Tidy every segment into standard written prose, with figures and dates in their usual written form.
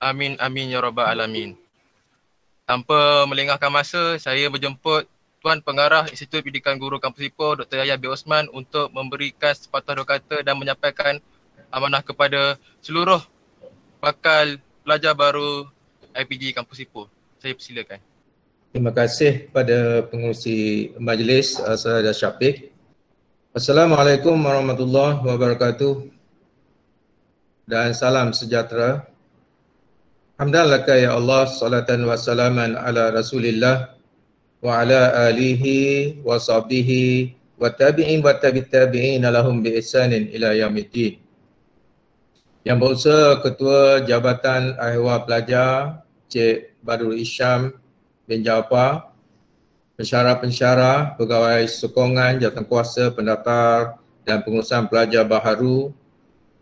Amin, amin ya rabbal alamin. Tanpa melengahkan masa, saya berjemput Tuan Pengarah Institut Pendidikan Guru Kampus Ipoh, Dr. Yahya bin Osman untuk memberikan sepatah dua kata dan menyampaikan amanah kepada seluruh bakal pelajar baru IPG Kampus Ipoh. Saya persilakan. Terima kasih kepada pengurusi majlis Saudara Syafiq. Assalamualaikum warahmatullahi wabarakatuh dan salam sejahtera. Hamdalillah ya Allah, salatan wa salaman ala Rasulillah wa ala alihi wa sahbihi wa tabi'in wa tabi'in lahum bi ihsanin ila yaumiddin. Yang berusaha Ketua Jabatan Ahwal Pelajar Cik Badrul Isyam bin Jaafar, pensyarah-pensyarah, pegawai sokongan, jawatankuasa, pendaftar dan pengurusan pelajar baharu,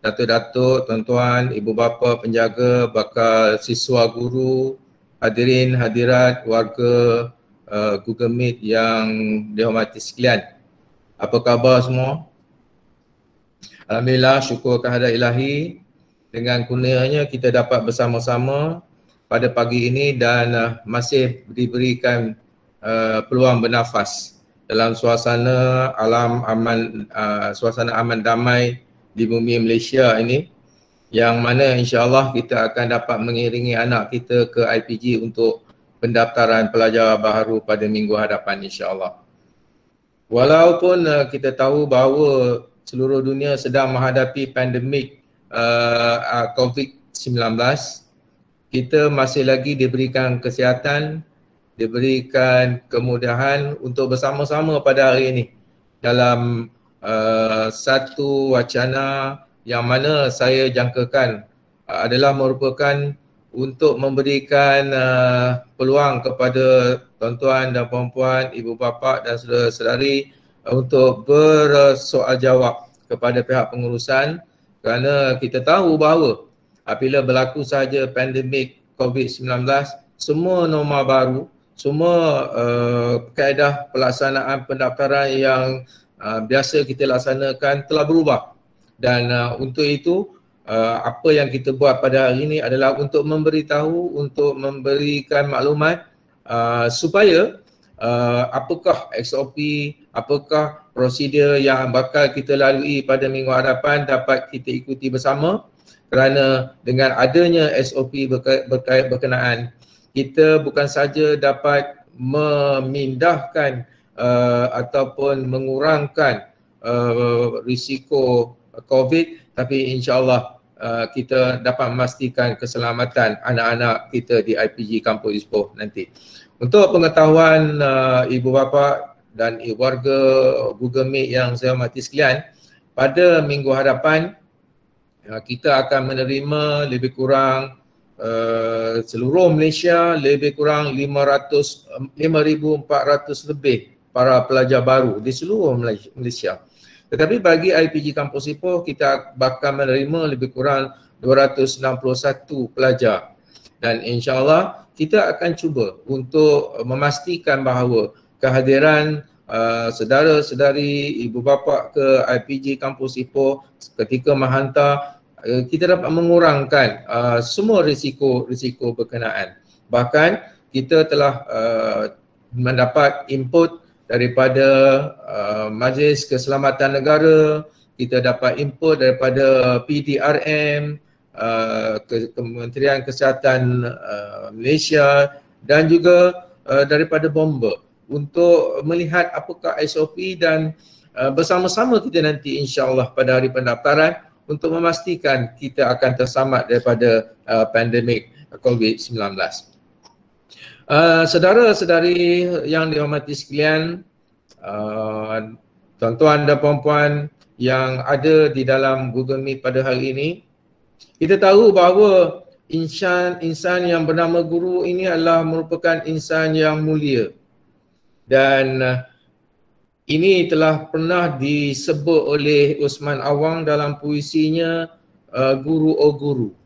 datuk-datuk, tuan-tuan, ibu bapa, penjaga, bakal siswa guru, hadirin, hadirat, warga Google Meet yang dihormati sekalian. Apa khabar semua? Alhamdulillah, syukur kehadirat ilahi. Dengan kurnianya kita dapat bersama-sama pada pagi ini dan masih diberikan peluang bernafas dalam suasana suasana aman damai di bumi Malaysia ini, yang mana insya-Allah kita akan dapat mengiringi anak kita ke IPG untuk pendaftaran pelajar baharu pada minggu hadapan insya-Allah. Walaupun kita tahu bahawa seluruh dunia sedang menghadapi pandemik COVID-19, kita masih lagi diberikan kesihatan, diberikan kemudahan untuk bersama-sama pada hari ini dalam satu wacana yang mana saya jangkakan adalah merupakan untuk memberikan peluang kepada tuan-tuan dan puan-puan, ibu bapa dan saudara-saudari untuk bersoal jawab kepada pihak pengurusan, kerana kita tahu bahawa apabila berlaku sahaja pandemik COVID-19, semua norma baru, semua kaedah pelaksanaan pendaftaran yang biasa kita laksanakan telah berubah. Dan untuk itu apa yang kita buat pada hari ini adalah untuk memberitahu, untuk memberikan maklumat supaya apakah SOP, apakah prosedur yang bakal kita lalui pada minggu hadapan dapat kita ikuti bersama, kerana dengan adanya SOP berkenaan, kita bukan saja dapat memindahkan ataupun mengurangkan risiko COVID, tapi insya-Allah kita dapat memastikan keselamatan anak-anak kita di IPG Kampus Ipoh nanti. Untuk pengetahuan ibu bapa dan warga Google Meet yang saya hormati sekalian, pada minggu hadapan kita akan menerima lebih kurang seluruh Malaysia lebih kurang 5,400 lebih para pelajar baru di seluruh Malaysia. Tetapi bagi IPG Kampus Ipoh kita bakal menerima lebih kurang 261 pelajar. Dan insya-Allah kita akan cuba untuk memastikan bahawa kehadiran saudara-saudari, ibu bapa ke IPG Kampus Ipoh ketika menghantar, kita dapat mengurangkan semua risiko berkenaan. Bahkan kita telah mendapat input daripada Majlis Keselamatan Negara, kita dapat input daripada PDRM, Kementerian Kesihatan Malaysia dan juga daripada BOMBA untuk melihat apakah SOP dan bersama-sama kita nanti insya-Allah pada hari pendaftaran untuk memastikan kita akan terselamat daripada pandemik COVID-19. Saudara-saudari yang dihormati sekalian, tuan-tuan dan puan-puan yang ada di dalam Google Meet pada hari ini, kita tahu bahawa insan yang bernama guru ini adalah merupakan insan yang mulia. Dan ini telah pernah disebut oleh Osman Awang dalam puisinya Guru O Guru.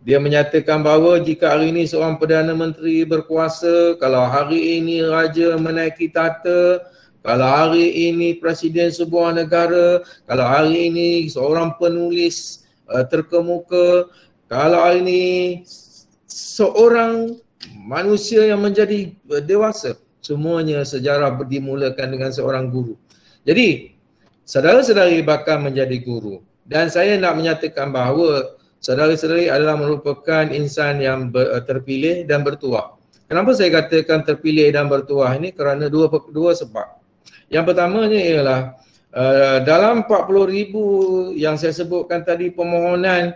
Dia menyatakan bahawa jika hari ini seorang Perdana Menteri berkuasa, kalau hari ini Raja menaiki tahta, kalau hari ini Presiden sebuah negara, kalau hari ini seorang penulis terkemuka, kalau hari ini seorang manusia yang menjadi dewasa. Semuanya sejarah dimulakan dengan seorang guru. Jadi saudara-saudari bakal menjadi guru. Dan saya nak menyatakan bahawa saudara-saudari adalah merupakan insan yang terpilih dan bertuah. Kenapa saya katakan terpilih dan bertuah ini? Kerana dua sebab. Yang pertamanya ialah dalam 40,000 yang saya sebutkan tadi permohonan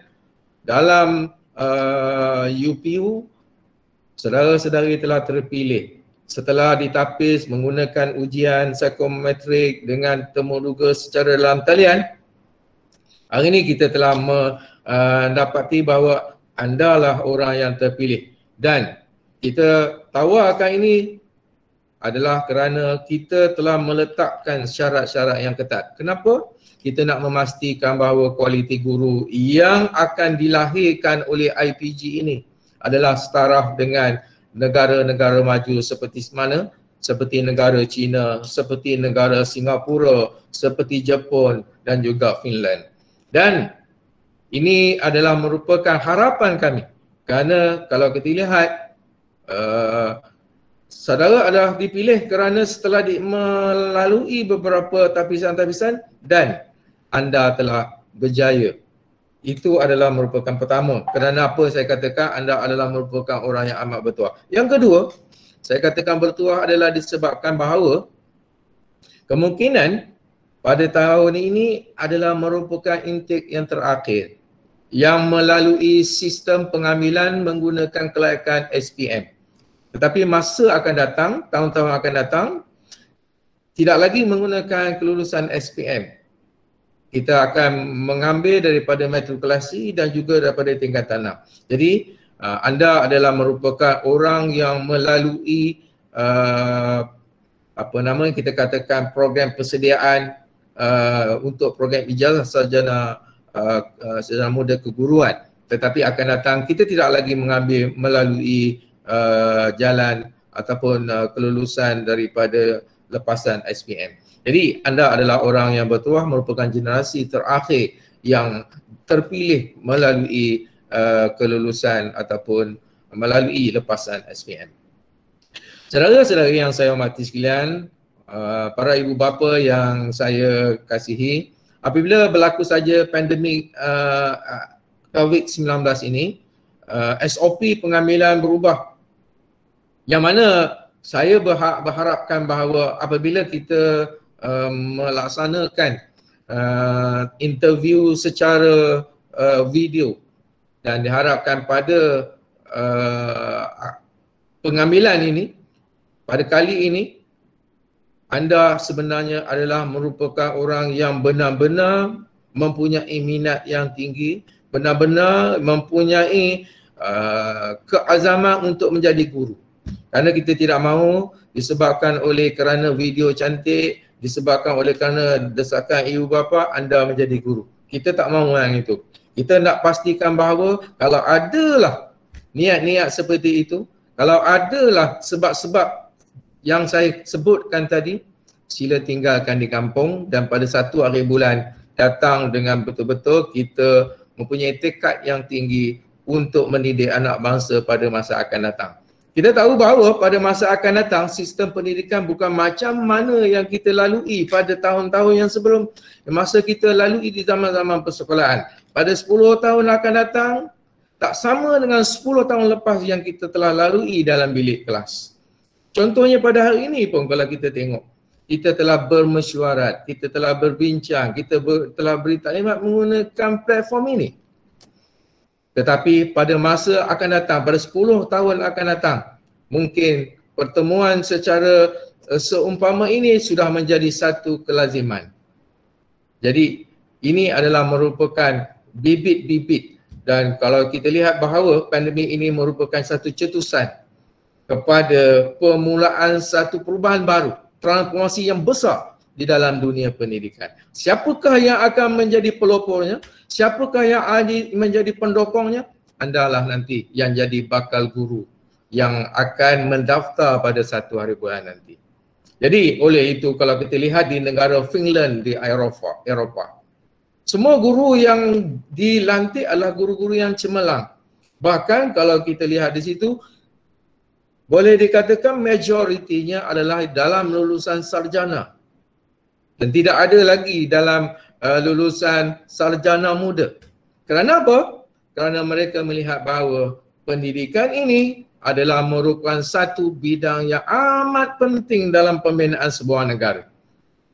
dalam UPU, saudara-saudari telah terpilih setelah ditapis menggunakan ujian psikometrik dengan temuduga secara dalam talian. Hari ini kita telah mendapati bahawa anda lah orang yang terpilih, dan kita tawarkan ini adalah kerana kita telah meletakkan syarat-syarat yang ketat. Kenapa? Kita nak memastikan bahawa kualiti guru yang akan dilahirkan oleh IPG ini adalah setaraf dengan negara-negara maju seperti mana? Seperti negara China, seperti negara Singapura, seperti Jepun dan juga Finland. Dan ini adalah merupakan harapan kami, kerana kalau kita lihat saudara adalah dipilih kerana setelah melalui beberapa tapisan-tapisan dan anda telah berjaya. Itu adalah merupakan pertama. Kerana apa saya katakan anda adalah merupakan orang yang amat bertuah. Yang kedua, saya katakan bertuah adalah disebabkan bahawa kemungkinan pada tahun ini adalah merupakan intake yang terakhir yang melalui sistem pengambilan menggunakan kelayakan SPM. Tetapi masa akan datang, tahun-tahun akan datang, tidak lagi menggunakan kelulusan SPM. Kita akan mengambil daripada matrikulasi dan juga daripada tingkatan 6. Jadi anda adalah merupakan orang yang melalui kita katakan program persediaan untuk program ijazah sarjana muda keguruan. Tetapi akan datang kita tidak lagi mengambil melalui jalan ataupun kelulusan daripada lepasan SPM. Jadi anda adalah orang yang bertuah, merupakan generasi terakhir yang terpilih melalui kelulusan ataupun melalui lepasan SPM. Saudara-saudari yang saya hormati sekalian, para ibu bapa yang saya kasihi, apabila berlaku saja pandemik COVID-19 ini, SOP pengambilan berubah. Yang mana saya berharapkan bahawa apabila kita melaksanakan interview secara video dan diharapkan pada pengambilan ini, pada kali ini anda sebenarnya adalah merupakan orang yang benar-benar mempunyai minat yang tinggi, benar-benar mempunyai keazaman untuk menjadi guru. Kerana kita tidak mahu disebabkan oleh kerana video cantik, disebabkan oleh kerana desakan ibu bapa anda menjadi guru. Kita tak mahu yang itu. Kita nak pastikan bahawa kalau adalah niat-niat seperti itu, kalau adalah sebab-sebab yang saya sebutkan tadi, sila tinggalkan di kampung dan pada satu hari bulan datang dengan betul-betul kita mempunyai tekad yang tinggi untuk mendidik anak bangsa pada masa akan datang. Kita tahu bahawa pada masa akan datang sistem pendidikan bukan macam mana yang kita lalui pada tahun-tahun yang sebelum. Masa kita lalui di zaman-zaman persekolahan. Pada 10 tahun akan datang, tak sama dengan 10 tahun lepas yang kita telah lalui dalam bilik kelas. Contohnya pada hari ini pun kalau kita tengok, kita telah bermesyuarat, kita telah berbincang, kita telah beri taklimat menggunakan platform ini. Tetapi pada masa akan datang, pada 10 tahun akan datang, mungkin pertemuan secara seumpama ini sudah menjadi satu kelaziman. Jadi ini adalah merupakan bibit-bibit, dan kalau kita lihat bahawa pandemik ini merupakan satu cetusan kepada permulaan satu perubahan baru, transformasi yang besar di dalam dunia pendidikan. Siapakah yang akan menjadi pelopornya? Siapakah yang menjadi pendokongnya? Andalah nanti yang jadi bakal guru yang akan mendaftar pada satu hari bulan nanti. Jadi oleh itu kalau kita lihat di negara Finland di Eropah, semua guru yang dilantik adalah guru-guru yang cemerlang. Bahkan kalau kita lihat di situ, boleh dikatakan majoritinya adalah dalam lulusan sarjana. Dan tidak ada lagi dalam lulusan sarjana muda. Kerana apa? Kerana mereka melihat bahawa pendidikan ini adalah merupakan satu bidang yang amat penting dalam pembinaan sebuah negara.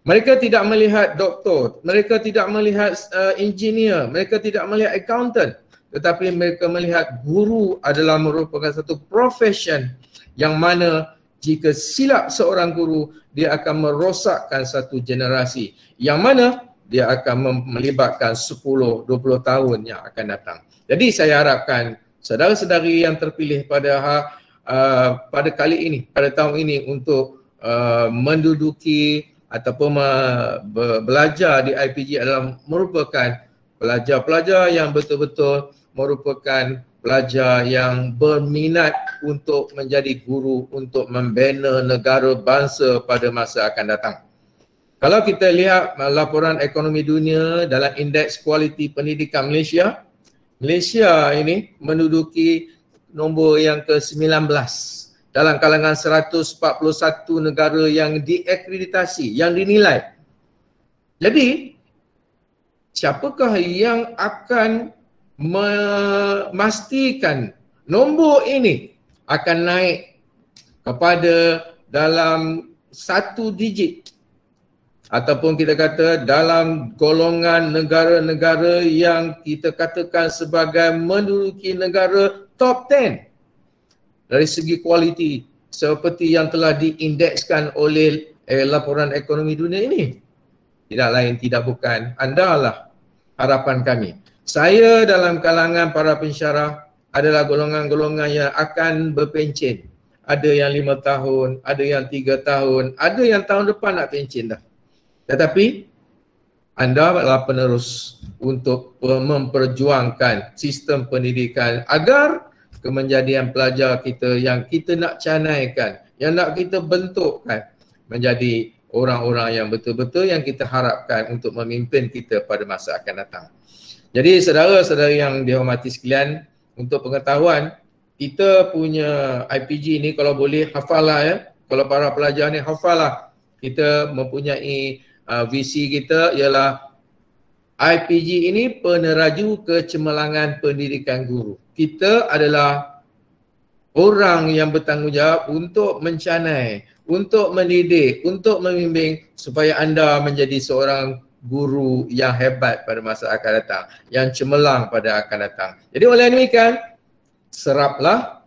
Mereka tidak melihat doktor, mereka tidak melihat engineer, mereka tidak melihat accountant, tetapi mereka melihat guru adalah merupakan satu profession yang mana jika silap seorang guru, dia akan merosakkan satu generasi yang mana dia akan melibatkan 10-20 tahun yang akan datang. Jadi saya harapkan saudara-saudari yang terpilih pada kali ini, pada tahun ini untuk menduduki ataupun belajar di IPG adalah merupakan pelajar-pelajar yang betul-betul merupakan pelajar yang berminat untuk menjadi guru untuk membina negara bangsa pada masa akan datang. Kalau kita lihat laporan ekonomi dunia dalam indeks kualiti pendidikan Malaysia, Malaysia ini menduduki nombor yang ke-19 dalam kalangan 141 negara yang diakreditasi, yang dinilai. Jadi, siapakah yang akan memastikan nombor ini akan naik kepada dalam satu digit ataupun kita kata dalam golongan negara-negara yang kita katakan sebagai menduduki negara top 10 dari segi kualiti seperti yang telah diindekskan oleh laporan ekonomi dunia ini. Tidak lain tidak bukan, anda lah harapan kami. Saya dalam kalangan para pensyarah adalah golongan-golongan yang akan berpencen. Ada yang 5 tahun, ada yang 3 tahun, ada yang tahun depan nak pencen dah. Tetapi anda adalah penerus untuk memperjuangkan sistem pendidikan agar kemenjadian pelajar kita yang kita nak canaikan, yang nak kita bentukkan menjadi orang-orang yang betul-betul yang kita harapkan untuk memimpin kita pada masa akan datang. Jadi saudara-saudara yang dihormati sekalian, untuk pengetahuan, kita punya IPG ni kalau boleh hafallah ya. Kalau para pelajar ni hafallah. Kita mempunyai visi kita ialah IPG ini peneraju kecemerlangan pendidikan guru. Kita adalah orang yang bertanggungjawab untuk mencanai, untuk mendidik, untuk membimbing supaya anda menjadi seorang guru yang hebat pada masa akan datang, yang cemerlang pada akan datang. Jadi oleh demikian, seraplah,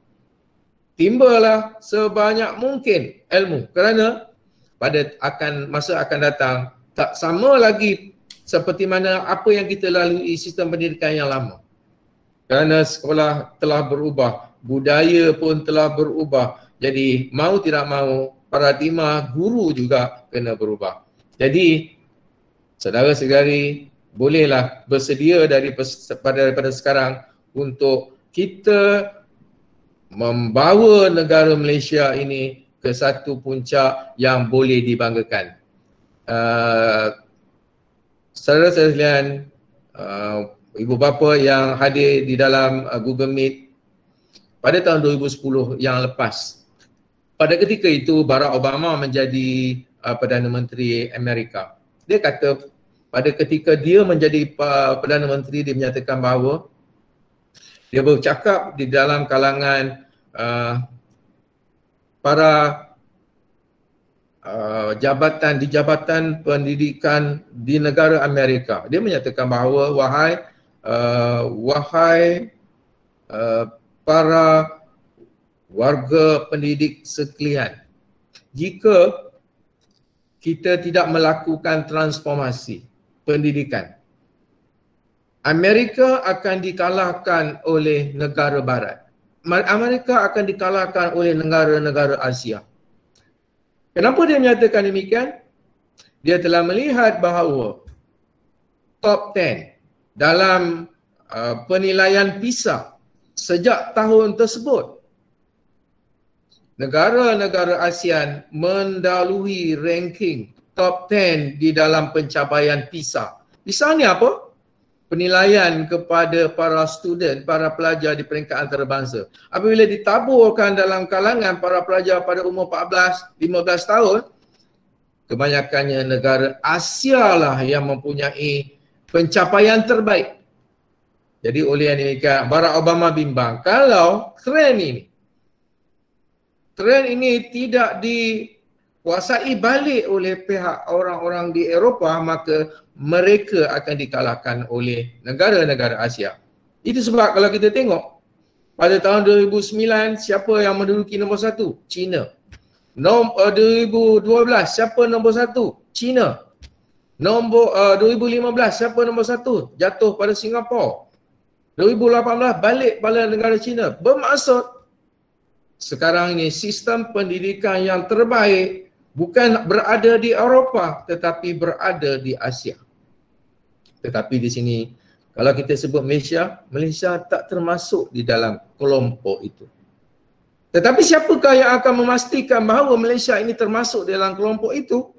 timbalah sebanyak mungkin ilmu kerana pada masa akan datang tak sama lagi seperti mana apa yang kita lalui sistem pendidikan yang lama. Kerana sekolah telah berubah, budaya pun telah berubah. Jadi mau tidak mau paradigma guru juga kena berubah. Jadi saudara-saudari bolehlah bersedia daripada sekarang untuk kita membawa negara Malaysia ini ke satu puncak yang boleh dibanggakan. Saudara-saudara sekalian, ibu bapa yang hadir di dalam Google Meet pada tahun 2010 yang lepas. Pada ketika itu Barack Obama menjadi Perdana Menteri Amerika. Dia kata pada ketika dia menjadi Perdana Menteri, dia menyatakan bahawa dia bercakap di dalam kalangan para jabatan pendidikan di negara Amerika. Dia menyatakan bahawa wahai para warga pendidik sekalian, jika kita tidak melakukan transformasi pendidikan, Amerika akan dikalahkan oleh negara barat. Amerika akan dikalahkan oleh negara-negara Asia. Kenapa dia menyatakan demikian? Dia telah melihat bahawa top 10 dalam penilaian PISA sejak tahun tersebut, negara-negara ASEAN mendahului ranking top 10 di dalam pencapaian PISA. PISA ni apa? penilaian kepada para student, para pelajar di peringkat antarabangsa. Apabila ditaburkan dalam kalangan para pelajar pada umur 14, 15 tahun, kebanyakannya negara Asia lah yang mempunyai pencapaian terbaik. Jadi oleh yang demikian, Barack Obama bimbang kalau trend ini tidak dikuasai balik oleh pihak orang-orang di Eropah, maka mereka akan dikalahkan oleh negara-negara Asia. Itu sebab kalau kita tengok pada tahun 2009 siapa yang menduduki nombor 1? China. 2012 siapa nombor 1? China. 2015 siapa nombor 1? Jatuh pada Singapura. 2018 balik pada negara China. Bermaksud sekarang ini sistem pendidikan yang terbaik bukan berada di Eropah tetapi berada di Asia. Tetapi di sini kalau kita sebut Malaysia, Malaysia tak termasuk di dalam kelompok itu. Tetapi siapakah yang akan memastikan bahawa Malaysia ini termasuk dalam kelompok itu?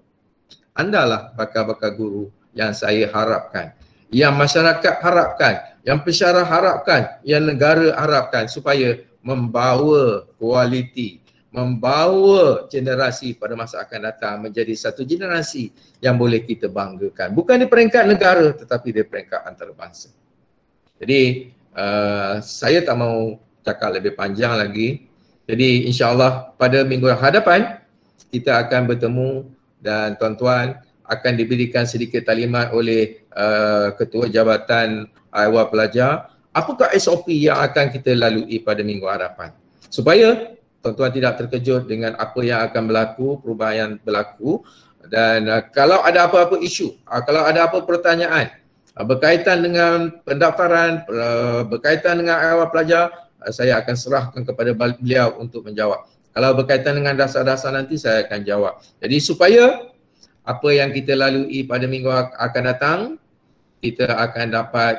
Andalah bakal-bakal guru yang saya harapkan, yang masyarakat harapkan, yang pensyarah harapkan, yang negara harapkan supaya membawa kualiti, membawa generasi pada masa akan datang menjadi satu generasi yang boleh kita banggakan. Bukan di peringkat negara tetapi di peringkat antarabangsa. Jadi saya tak mau cakap lebih panjang lagi. Jadi insya-Allah pada minggu hadapan kita akan bertemu dan tuan-tuan akan diberikan sedikit taklimat oleh Ketua Jabatan Awal Pelajar. Apakah SOP yang akan kita lalui pada minggu hadapan? Supaya tuan-tuan tidak terkejut dengan apa yang akan berlaku, perubahan yang berlaku. Dan kalau ada apa-apa isu, kalau ada apa pertanyaan berkaitan dengan pendaftaran, berkaitan dengan awal pelajar, saya akan serahkan kepada beliau untuk menjawab. Kalau berkaitan dengan dasar-dasar nanti saya akan jawab. Jadi supaya apa yang kita lalui pada minggu akan datang, kita akan dapat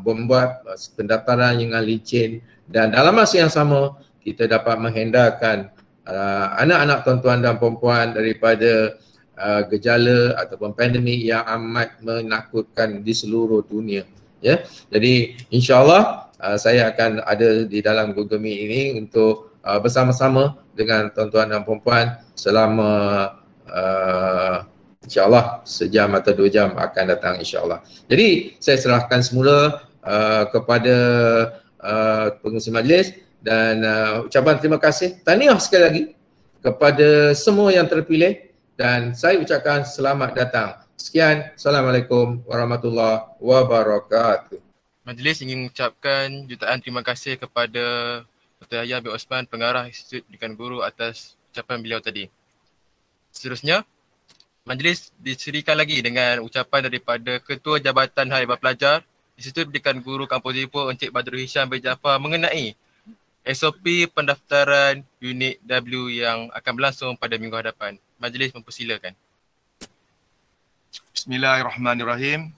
membuat pendaftaran yang licin dan dalam masa yang sama kita dapat menghindarkan anak-anak tuan-tuan dan perempuan daripada gejala ataupun pandemik yang amat menakutkan di seluruh dunia. Ya, jadi insya-Allah saya akan ada di dalam Google Meet ini untuk bersama-sama dengan tuan-tuan dan perempuan selama insya-Allah sejam atau 2 jam akan datang insya-Allah. Jadi saya serahkan semula kepada pengurusi majlis dan ucapan terima kasih, tahniah sekali lagi kepada semua yang terpilih dan saya ucapkan selamat datang. Sekian, Assalamualaikum warahmatullahi wabarakatuh. Majlis ingin mengucapkan jutaan terima kasih kepada Dr. Yahya bin Osman, Pengarah Institut Pendidikan Guru atas ucapan beliau tadi. Seterusnya, majlis diserikan lagi dengan ucapan daripada Ketua Jabatan Hal Ehwal Pelajar Institut Pendidikan Guru Kampus Ipoh Encik Badrul Hisham bin Jaafar mengenai SOP pendaftaran unit W yang akan berlangsung pada minggu hadapan. Majlis mempersilakan. Bismillahirrahmanirrahim.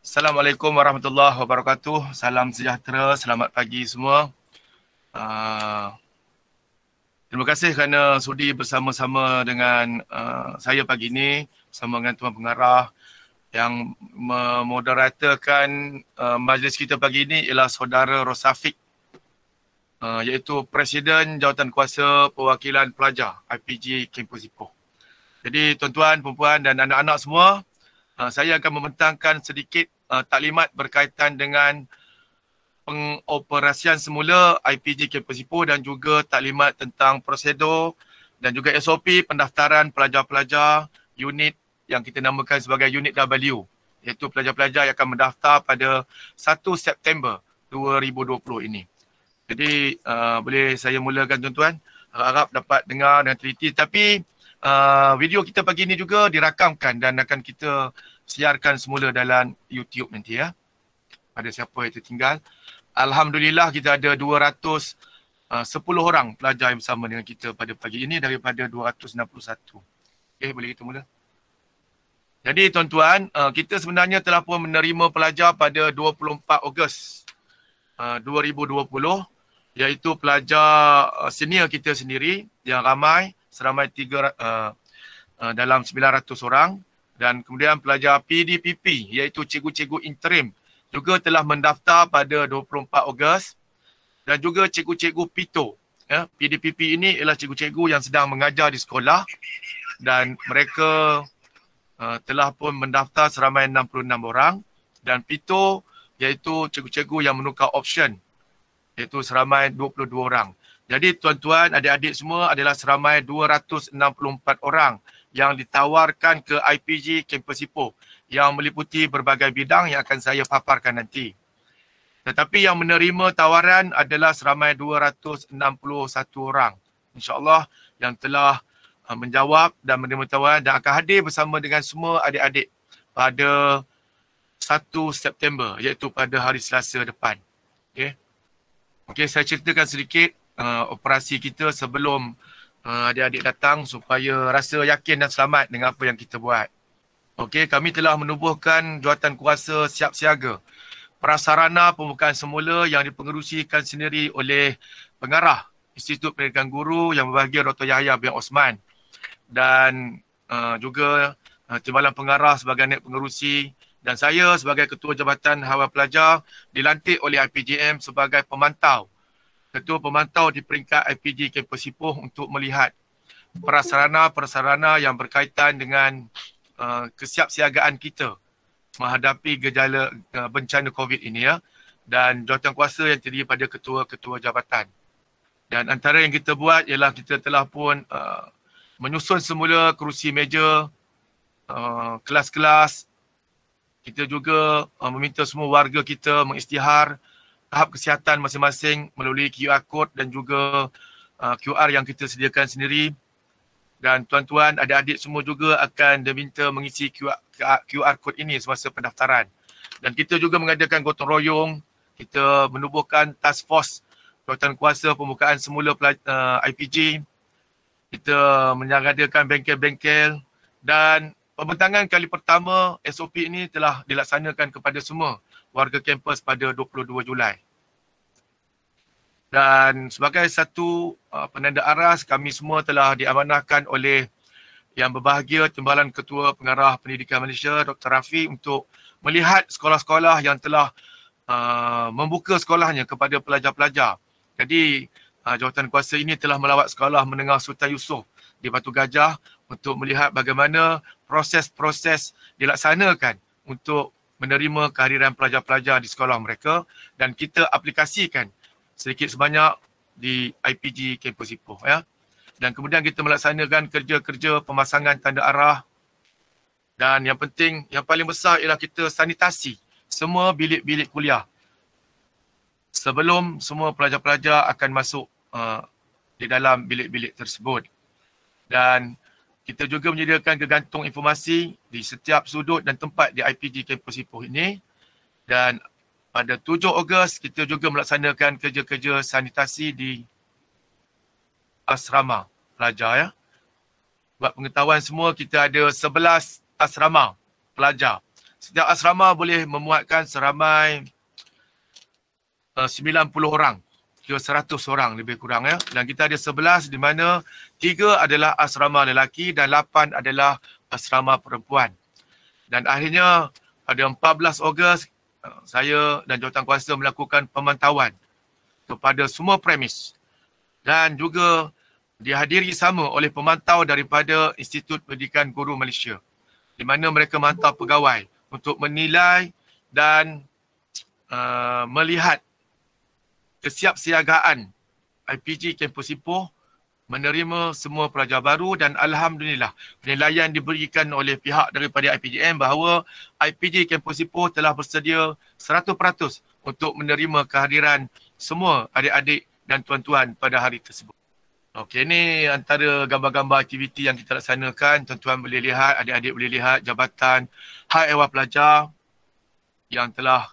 Assalamualaikum warahmatullahi wabarakatuh. Salam sejahtera, selamat pagi semua. Terima kasih kerana sudi bersama-sama dengan saya pagi ini bersama dengan Tuan Pengarah yang memoderatorkan majlis kita pagi ini ialah Saudara Rosafiq, iaitu Presiden Jawatan Kuasa Perwakilan Pelajar IPG Kampus Ipoh. Jadi tuan-tuan, perempuan dan anak-anak semua, saya akan membentangkan sedikit taklimat berkaitan dengan pengoperasian semula IPG Kampus Ipoh dan juga taklimat tentang prosedur dan juga SOP pendaftaran pelajar-pelajar unit yang kita namakan sebagai unit W, iaitu pelajar-pelajar yang akan mendaftar pada 1 September 2020 ini. Jadi boleh saya mulakan tuan-tuan, harap dapat dengar dan teliti. Tapi video kita pagi ini juga dirakamkan dan akan kita siarkan semula dalam YouTube nanti ya. Pada siapa yang tertinggal. Alhamdulillah kita ada 210 orang pelajar yang bersama dengan kita pada pagi ini daripada 261. Okey, boleh kita mula. Jadi tuan-tuan, kita sebenarnya telah pun menerima pelajar pada 24 Ogos 2020, iaitu pelajar senior kita sendiri yang ramai, seramai dalam 900 orang, dan kemudian pelajar PDPP iaitu cikgu-cikgu interim juga telah mendaftar pada 24 Ogos dan juga cikgu-cikgu PITO. Ya, PDPP ini ialah cikgu-cikgu yang sedang mengajar di sekolah dan mereka telah pun mendaftar seramai 66 orang dan PITO iaitu cikgu-cikgu yang menukar option iaitu seramai 22 orang. Jadi tuan-tuan, adik-adik semua adalah seramai 264 orang yang ditawarkan ke IPG Kampus Ipoh yang meliputi berbagai bidang yang akan saya paparkan nanti. Tetapi yang menerima tawaran adalah seramai 261 orang. InsyaAllah yang telah menjawab dan menerima tawaran dan akan hadir bersama dengan semua adik-adik pada 1 September iaitu pada hari Selasa depan. Okey, saya ceritakan sedikit operasi kita sebelum adik-adik datang supaya rasa yakin dan selamat dengan apa yang kita buat. Okey, kami telah menubuhkan jawatan kuasa siap siaga. Prasarana pembukaan semula yang dipengerusikan sendiri oleh pengarah Institut Pendidikan Guru yang berbahagia Dr. Yahya bin Osman dan juga timbalan pengarah sebagai anak pengerusi dan saya sebagai Ketua Jabatan Hawal Pelajar dilantik oleh IPJM sebagai pemantau. Ketua pemantau di peringkat IPG Kampus Ipoh untuk melihat prasarana yang berkaitan dengan kesiapsiagaan kita menghadapi gejala bencana COVID ini ya, dan jawatan kuasa yang terdiri pada ketua-ketua jabatan. Dan antara yang kita buat ialah kita telah pun menyusun semula kerusi meja, kelas-kelas. Kita juga meminta semua warga kita mengisytihar tahap kesihatan masing-masing melalui QR code dan juga QR yang kita sediakan sendiri. Dan tuan-tuan, adik-adik semua juga akan diminta mengisi QR code ini semasa pendaftaran. Dan kita juga mengadakan gotong royong, kita menubuhkan task force jawatan kuasa pembukaan semula IPG. Kita mengadakan bengkel-bengkel dan pembentangan kali pertama SOP ini telah dilaksanakan kepada semua warga kampus pada 22 Julai. Dan sebagai satu penanda aras, kami semua telah diamanahkan oleh yang berbahagia Timbalan Ketua Pengarah Pendidikan Malaysia Dr. Rafi untuk melihat sekolah-sekolah yang telah membuka sekolahnya kepada pelajar-pelajar. Jadi jawatan kuasa ini telah melawat sekolah menengah Sultan Yusof di Batu Gajah untuk melihat bagaimana proses-proses dilaksanakan untuk menerima kehadiran pelajar-pelajar di sekolah mereka dan kita aplikasikan sedikit sebanyak di IPG Kampus Ipoh ya. Dan kemudian kita melaksanakan kerja-kerja pemasangan tanda arah dan yang penting, yang paling besar ialah kita sanitasi semua bilik-bilik kuliah sebelum semua pelajar-pelajar akan masuk di dalam bilik-bilik tersebut. Dan kita juga menyediakan gegantung informasi di setiap sudut dan tempat di IPG Kampus Ipoh ini. Dan pada 7 Ogos kita juga melaksanakan kerja-kerja sanitasi di asrama pelajar ya. Buat pengetahuan semua, kita ada 11 asrama pelajar. Setiap asrama boleh memuatkan seramai 90 orang. Kira 100 orang lebih kurang ya. Dan kita ada 11 di mana 3 adalah asrama lelaki dan 8 adalah asrama perempuan. Dan akhirnya pada 14 Ogos saya dan jawatan kuasa melakukan pemantauan kepada semua premis dan juga dihadiri sama oleh pemantau daripada Institut Pendidikan Guru Malaysia di mana mereka mantau pegawai untuk menilai dan melihat kesiapsiagaan IPG Kampus Ipoh menerima semua pelajar baru dan alhamdulillah penilaian diberikan oleh pihak daripada IPJM bahawa IPG Kampus Ipoh telah bersedia 100% untuk menerima kehadiran semua adik-adik dan tuan-tuan pada hari tersebut. Okey, ini antara gambar-gambar aktiviti yang kita laksanakan. Tuan-tuan boleh lihat, adik-adik boleh lihat Jabatan Hak Ehwal Pelajar yang telah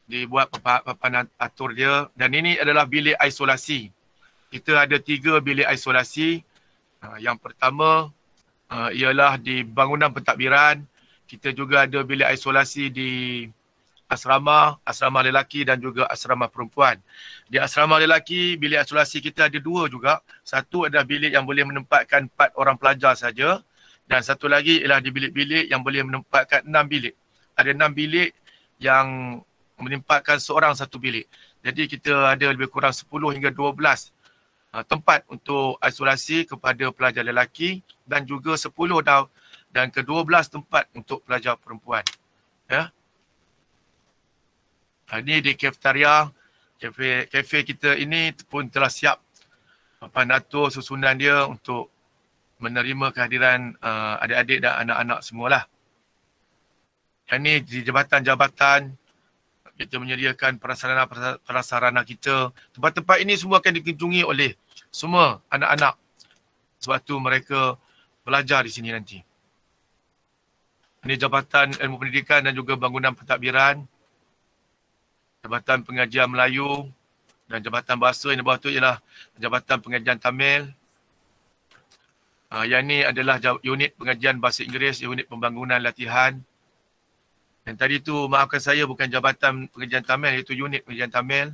dibuat papan atur dia dan ini adalah bilik isolasi. Kita ada 3 bilik isolasi. Yang pertama ialah di bangunan pentadbiran. Kita juga ada bilik isolasi di asrama lelaki dan juga asrama perempuan. Di asrama lelaki, bilik isolasi kita ada 2 juga. Satu adalah bilik yang boleh menempatkan 4 orang pelajar saja dan satu lagi ialah di bilik-bilik yang boleh menempatkan 6 bilik. Ada 6 bilik yang menempatkan seorang satu bilik. Jadi kita ada lebih kurang 10 hingga 12 tempat untuk isolasi kepada pelajar lelaki dan juga 10 dan ke-12 tempat untuk pelajar perempuan. Ya. Ini di kafetaria, kafe kita ini pun telah siap pandatur susunan dia untuk menerima kehadiran adik-adik dan anak-anak semualah. Yang ini di jabatan-jabatan kita menyediakan prasarana kita. Tempat-tempat ini semua akan dikunjungi oleh semua anak-anak sebab tu mereka belajar di sini nanti. Ini Jabatan Ilmu Pendidikan dan juga Bangunan Pentadbiran, Jabatan Pengajian Melayu dan Jabatan Bahasa. Yang di bawah tu ialah Jabatan Pengajian Tamil. Yang ini adalah unit pengajian Bahasa Inggeris, unit pembangunan latihan. Dan tadi tu maafkan saya bukan Jabatan Pengajian Tamil, iaitu unit pengajian Tamil.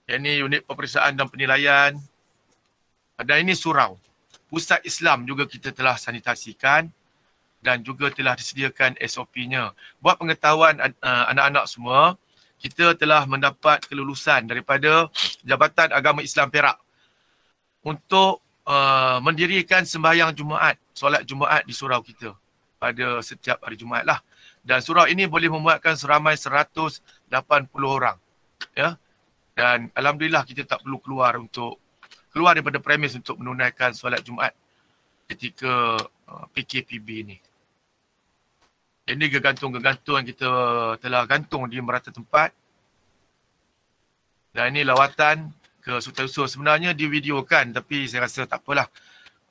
Yang ini unit peperiksaan dan penilaian. Dan ini surau. Pusat Islam juga kita telah sanitasikan dan juga telah disediakan SOP-nya. Buat pengetahuan anak-anak semua, kita telah mendapat kelulusan daripada Jabatan Agama Islam Perak untuk mendirikan sembahyang Jumaat, solat Jumaat di surau kita pada setiap hari Jumaat lah. Dan surau ini boleh memuatkan seramai 180 orang. Ya. Dan alhamdulillah kita tak perlu keluar daripada premis untuk menunaikan solat Jumaat ketika PKPB ini. Ini gegantung-gegantung yang kita telah gantung di merata tempat. Dan ini lawatan ke Sultan Usul. Sebenarnya divideokan tapi saya rasa tak apalah.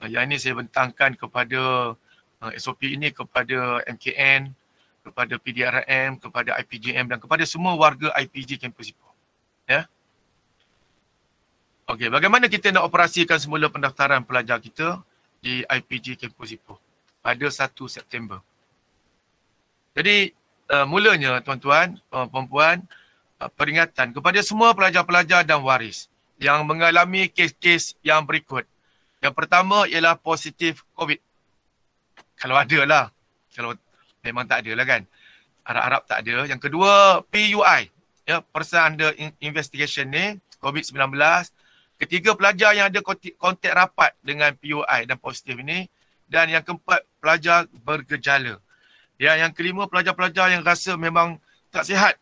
Yang ini saya bentangkan kepada SOP ini kepada MKN, kepada PDRM, kepada IPJM dan kepada semua warga IPG Kampus Ipoh. Ya. Okey, bagaimana kita nak operasikan semula pendaftaran pelajar kita di IPG Kampus Ipoh pada 1 September. Jadi mulanya tuan-tuan, perempuan, peringatan kepada semua pelajar-pelajar dan waris yang mengalami kes-kes yang berikut. Yang pertama ialah positif COVID. Kalau ada lah. Kalau memang tak ada lah kan. Harap-harap tak ada. Yang kedua, PUI. Ya, Person Under Investigation ni, COVID-19. Ketiga, pelajar yang ada kontak rapat dengan PUI dan positif ini. Dan yang keempat, pelajar bergejala. Yang kelima, pelajar-pelajar yang rasa memang tak sihat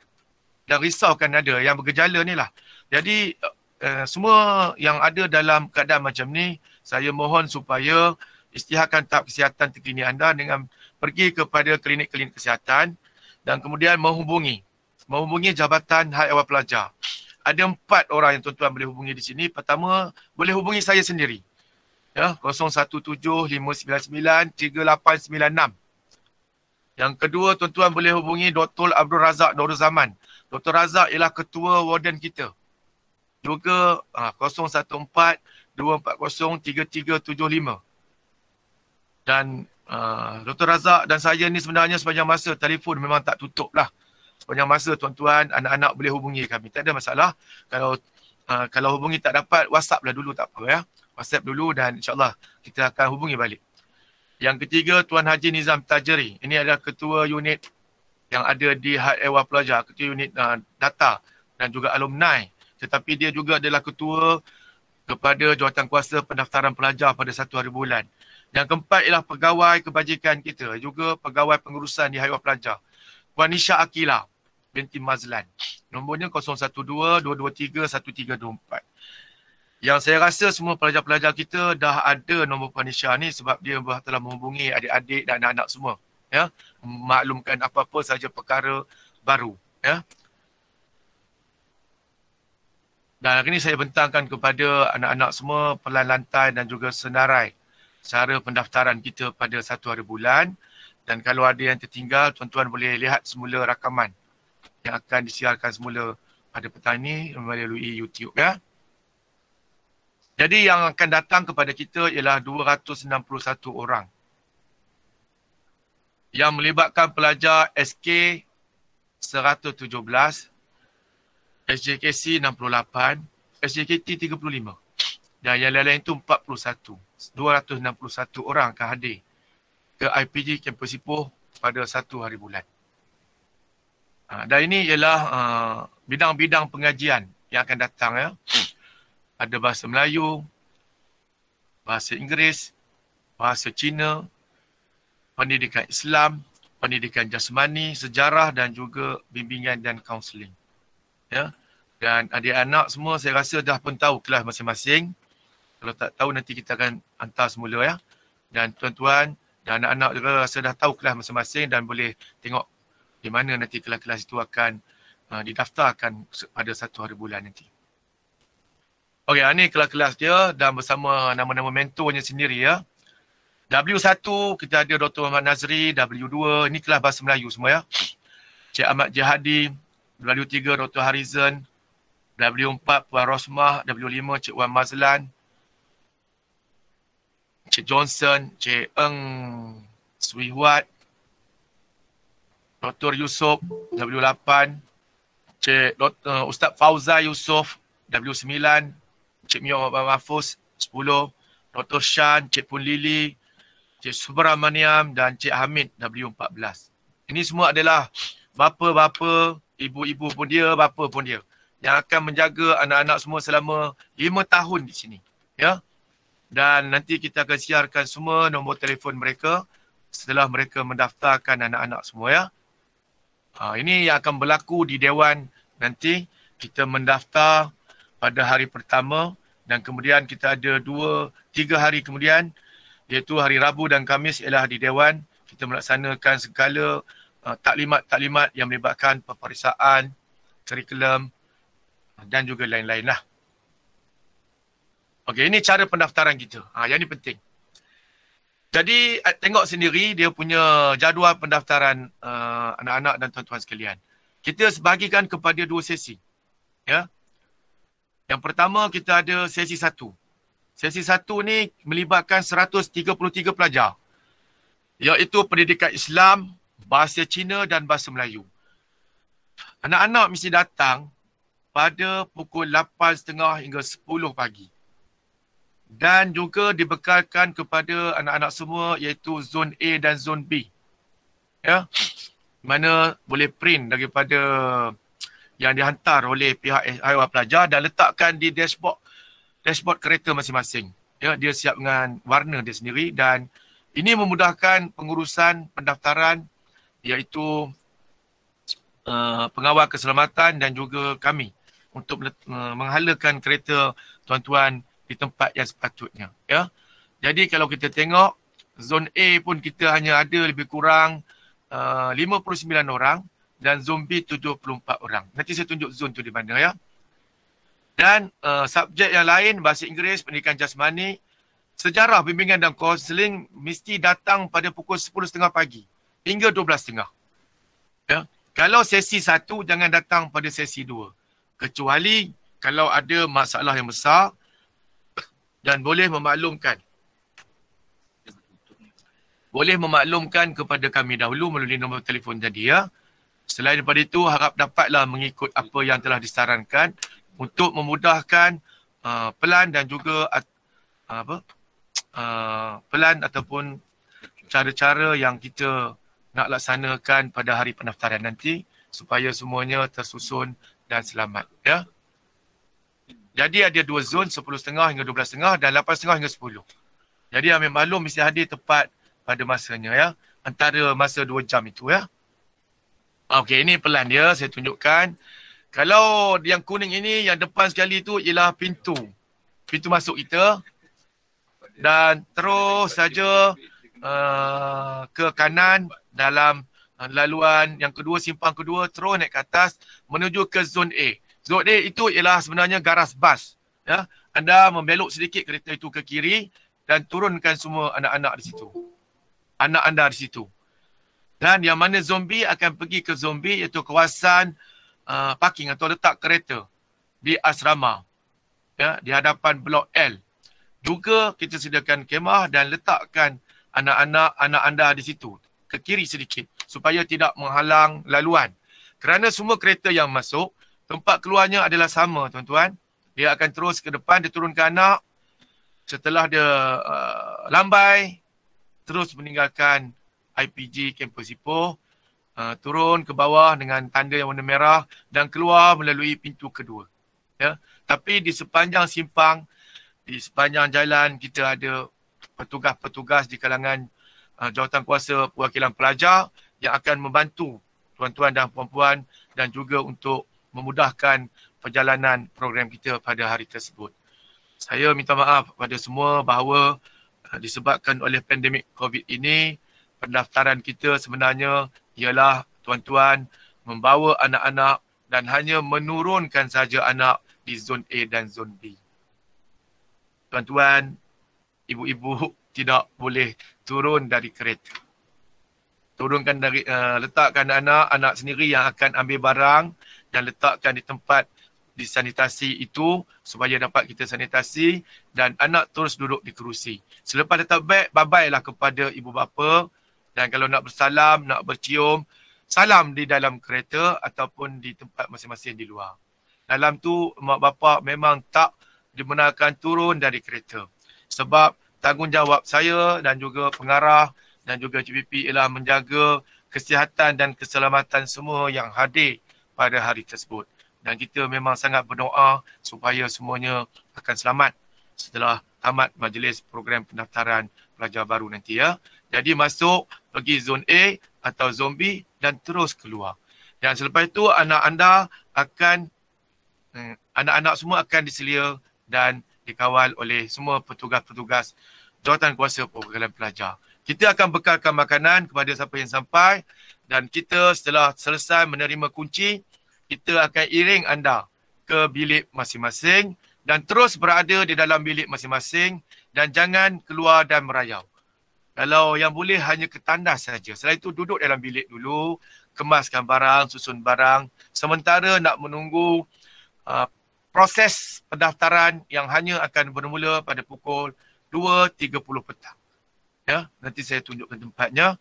dan risaukan ada yang bergejala ni lah. Jadi semua yang ada dalam keadaan macam ni, saya mohon supaya isytiharkan tahap kesihatan terkini anda dengan pergi kepada klinik-klinik kesihatan dan kemudian menghubungi Jabatan Hak Ehwal Pelajar. Ada 4 orang yang tuan-tuan boleh hubungi di sini. Pertama, boleh hubungi saya sendiri. Ya, 017-599-3896. Yang kedua, tuan-tuan boleh hubungi Dr. Abdul Razak Nurul Zaman. Dr. Razak ialah ketua warden kita. Juga 014-240-3375. Dan Dr. Razak dan saya ni sebenarnya sepanjang masa telefon memang tak tutup lah. Sepanjang masa tuan-tuan, anak-anak boleh hubungi kami. Tak ada masalah. Kalau hubungi tak dapat, WhatsApp lah dulu tak apa ya. WhatsApp dulu dan insyaAllah kita akan hubungi balik. Yang ketiga, Tuan Haji Nizam Tajeri. Ini adalah ketua unit yang ada di Hak Ehwal Pelajar, ketua unit data dan juga alumni. Tetapi dia juga adalah ketua kepada Jawatankuasa Pendaftaran Pelajar pada 1 hari bulan. Yang keempat ialah pegawai kebajikan kita, juga pegawai pengurusan di Hak Ehwal Pelajar. Puan Nisha Akila binti Mazlan. Nombornya 012-223-1324. Yang saya rasa semua pelajar-pelajar kita dah ada nombor Puan Nisha ni sebab dia telah menghubungi adik-adik dan anak-anak semua. Ya, maklumkan apa-apa saja perkara baru. Ya. Dan hari ini saya bentangkan kepada anak-anak semua pelan lantai dan juga senarai cara pendaftaran kita pada 1 hari bulan. Dan kalau ada yang tertinggal, tuan-tuan boleh lihat semula rakaman yang akan disiarkan semula pada petang ini melalui YouTube. Ya. Jadi yang akan datang kepada kita ialah 261 orang. Yang melibatkan pelajar SK 117, SJKC 68, SJKT 35. Dan yang lain-lain itu 41. 261 orang akan hadir ke IPG Kampus Ipoh pada 1 hari bulan. Dan ini ialah bidang-bidang pengajian yang akan datang ya. Ada bahasa Melayu, bahasa Inggeris, bahasa Cina, pendidikan Islam, pendidikan jasmani, sejarah dan juga bimbingan dan kaunseling. Ya. Dan adik-anak semua saya rasa dah pun tahu kelas masing-masing. Kalau tak tahu nanti kita akan hantar semula ya. Dan tuan-tuan dan anak-anak juga rasa dah tahu kelas masing-masing dan boleh tengok di mana nanti kelas-kelas itu akan didaftarkan pada 1 hari bulan nanti. Okey, ini kelas-kelas dia dan bersama nama-nama mentornya sendiri ya. W1 kita ada Dr. Muhammad Nazri, W2 ini kelas bahasa Melayu semua ya. Cik Ahmad Jihadi, W3 Dr. Harizan, W4 Puan Rosmah, W5 Cik Wan Mazlan, Cik Johnson, Cik Eng Suihuat, Dr. Yusof, W8, Cik Ustaz Fauzai Yusof, W9, Cik Mio Mahfuz, 10, Dr. Shan, Cik Pun Lili, Cik Subramaniam dan Cik Hamid, W14. Ini semua adalah bapa-bapa, ibu-ibu pun dia, bapa pun dia, yang akan menjaga anak-anak semua selama 5 tahun di sini. Ya. Dan nanti kita akan siarkan semua nombor telefon mereka setelah mereka mendaftarkan anak-anak semua ya. Ini yang akan berlaku di Dewan nanti. Kita mendaftar pada hari pertama dan kemudian kita ada 2-3 hari kemudian iaitu hari Rabu dan Khamis ialah di Dewan. Kita melaksanakan segala taklimat-taklimat yang melibatkan peperiksaan, kurikulum dan juga lain-lain lah. Okey, ini cara pendaftaran kita. Yang ini penting. Jadi tengok sendiri dia punya jadual pendaftaran anak-anak dan tuan-tuan sekalian. Kita bagikan kepada 2 sesi. Ya. Yang pertama kita ada sesi 1. Sesi 1 ni melibatkan 133 pelajar. Iaitu pendidikan Islam, bahasa Cina dan bahasa Melayu. Anak-anak mesti datang pada pukul 8.30 hingga 10 pagi. Dan juga dibekalkan kepada anak-anak semua iaitu zon A dan zon B. Ya. Mana boleh print daripada yang dihantar oleh pihak IOR pelajar dan letakkan di dashboard kereta masing-masing. Ya, dia siap dengan warna dia sendiri dan ini memudahkan pengurusan pendaftaran iaitu pengawal keselamatan dan juga kami untuk menghalakan kereta tuan-tuan di tempat yang sepatutnya. Ya. Jadi kalau kita tengok, zon A pun kita hanya ada lebih kurang 59 orang dan zon B 74 orang. Nanti saya tunjuk zon tu di mana ya. Dan subjek yang lain, bahasa Inggeris, pendidikan jasmani, sejarah, bimbingan dan kaunseling mesti datang pada pukul 10.30 pagi hingga 12.30. Ya. Kalau sesi 1, jangan datang pada sesi 2. Kecuali kalau ada masalah yang besar, dan boleh memaklumkan kepada kami dahulu melalui nombor telefon tadi ya. Selain daripada itu, harap dapatlah mengikut apa yang telah disarankan untuk memudahkan pelan dan juga pelan ataupun cara-cara yang kita nak laksanakan pada hari pendaftaran nanti supaya semuanya tersusun dan selamat ya. Jadi ada 2 zon, 10.30 hingga 12.30 dan 8.30 hingga 10. Jadi ambil maklum mesti hadir tepat pada masanya ya. Antara masa 2 jam itu ya. Okey, ini pelan dia saya tunjukkan. Kalau yang kuning ini, yang depan sekali itu ialah pintu masuk kita. Dan terus saja ke kanan dalam laluan yang kedua, simpang kedua, terus naik ke atas menuju ke zon A. Zon A itu ialah sebenarnya garas bas. Ya. Anda membelok sedikit kereta itu ke kiri dan turunkan semua anak-anak di situ. Anak anda di situ. Dan yang mana zon B akan pergi ke zon B iaitu kawasan parking atau letak kereta di asrama. Ya, di hadapan blok L. Juga kita sediakan kemah dan letakkan anak-anak anda di situ. Ke kiri sedikit supaya tidak menghalang laluan. Kerana semua kereta yang masuk, tempat keluarnya adalah sama tuan-tuan. Dia akan terus ke depan, dia turunkan anak. Setelah dia lambai, terus meninggalkan IPG Kampus Ipoh turun ke bawah dengan tanda yang warna merah dan keluar melalui pintu kedua. Ya. Tapi di sepanjang simpang, di sepanjang jalan kita ada petugas-petugas di kalangan jawatankuasa perwakilan pelajar yang akan membantu tuan-tuan dan puan-puan dan juga untuk memudahkan perjalanan program kita pada hari tersebut. Saya minta maaf kepada semua bahawa disebabkan oleh pandemik COVID ini, pendaftaran kita sebenarnya ialah tuan-tuan membawa anak-anak dan hanya menurunkan saja anak di zon A dan zon B. Tuan-tuan, ibu-ibu tidak boleh turun dari kereta. Turunkan dari, letakkan anak sendiri yang akan ambil barang dan letakkan di tempat disanitasi itu supaya dapat kita sanitasi dan anak terus duduk di kerusi. Selepas letak beg, babailah kepada ibu bapa dan kalau nak bersalam, nak bercium, salam di dalam kereta ataupun di tempat masing-masing di luar. Dalam tu mak bapak memang tak dibenarkan turun dari kereta. Sebab tanggungjawab saya dan juga pengarah dan juga GPP ialah menjaga kesihatan dan keselamatan semua yang hadir pada hari tersebut. Dan kita memang sangat berdoa supaya semuanya akan selamat setelah tamat majlis program pendaftaran pelajar baru nanti ya. Jadi masuk, pergi zon A atau zon B dan terus keluar. Dan selepas itu anak-anak semua akan diselia dan dikawal oleh semua petugas-petugas jawatankuasa perwakilan pelajar. Kita akan bekalkan makanan kepada siapa yang sampai dan kita setelah selesai menerima kunci, kita akan iring anda ke bilik masing-masing dan terus berada di dalam bilik masing-masing dan jangan keluar dan merayau. Kalau yang boleh hanya ke tandas saja. Selain itu duduk dalam bilik dulu, kemaskan barang, susun barang. Sementara nak menunggu proses pendaftaran yang hanya akan bermula pada pukul 2.30 petang. Ya, nanti saya tunjukkan tempatnya.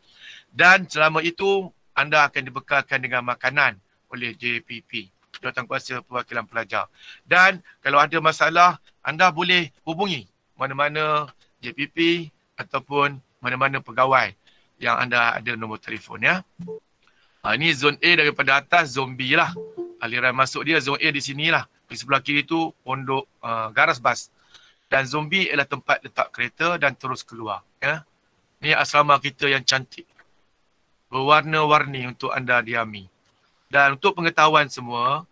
Dan selama itu anda akan dibekalkan dengan makanan oleh JPP, Jawatankuasa Perwakilan Pelajar. Dan kalau ada masalah, anda boleh hubungi mana-mana JPP ataupun mana-mana pegawai yang anda ada nombor telefon ya. Ini zon A daripada atas, zon B lah. Aliran masuk dia zon A di sinilah. Di sebelah kiri tu pondok garas bas. Dan zon B ialah tempat letak kereta dan terus keluar. Ya. Ini asrama kita yang cantik. Berwarna-warni untuk anda diami. Dan untuk pengetahuan semua,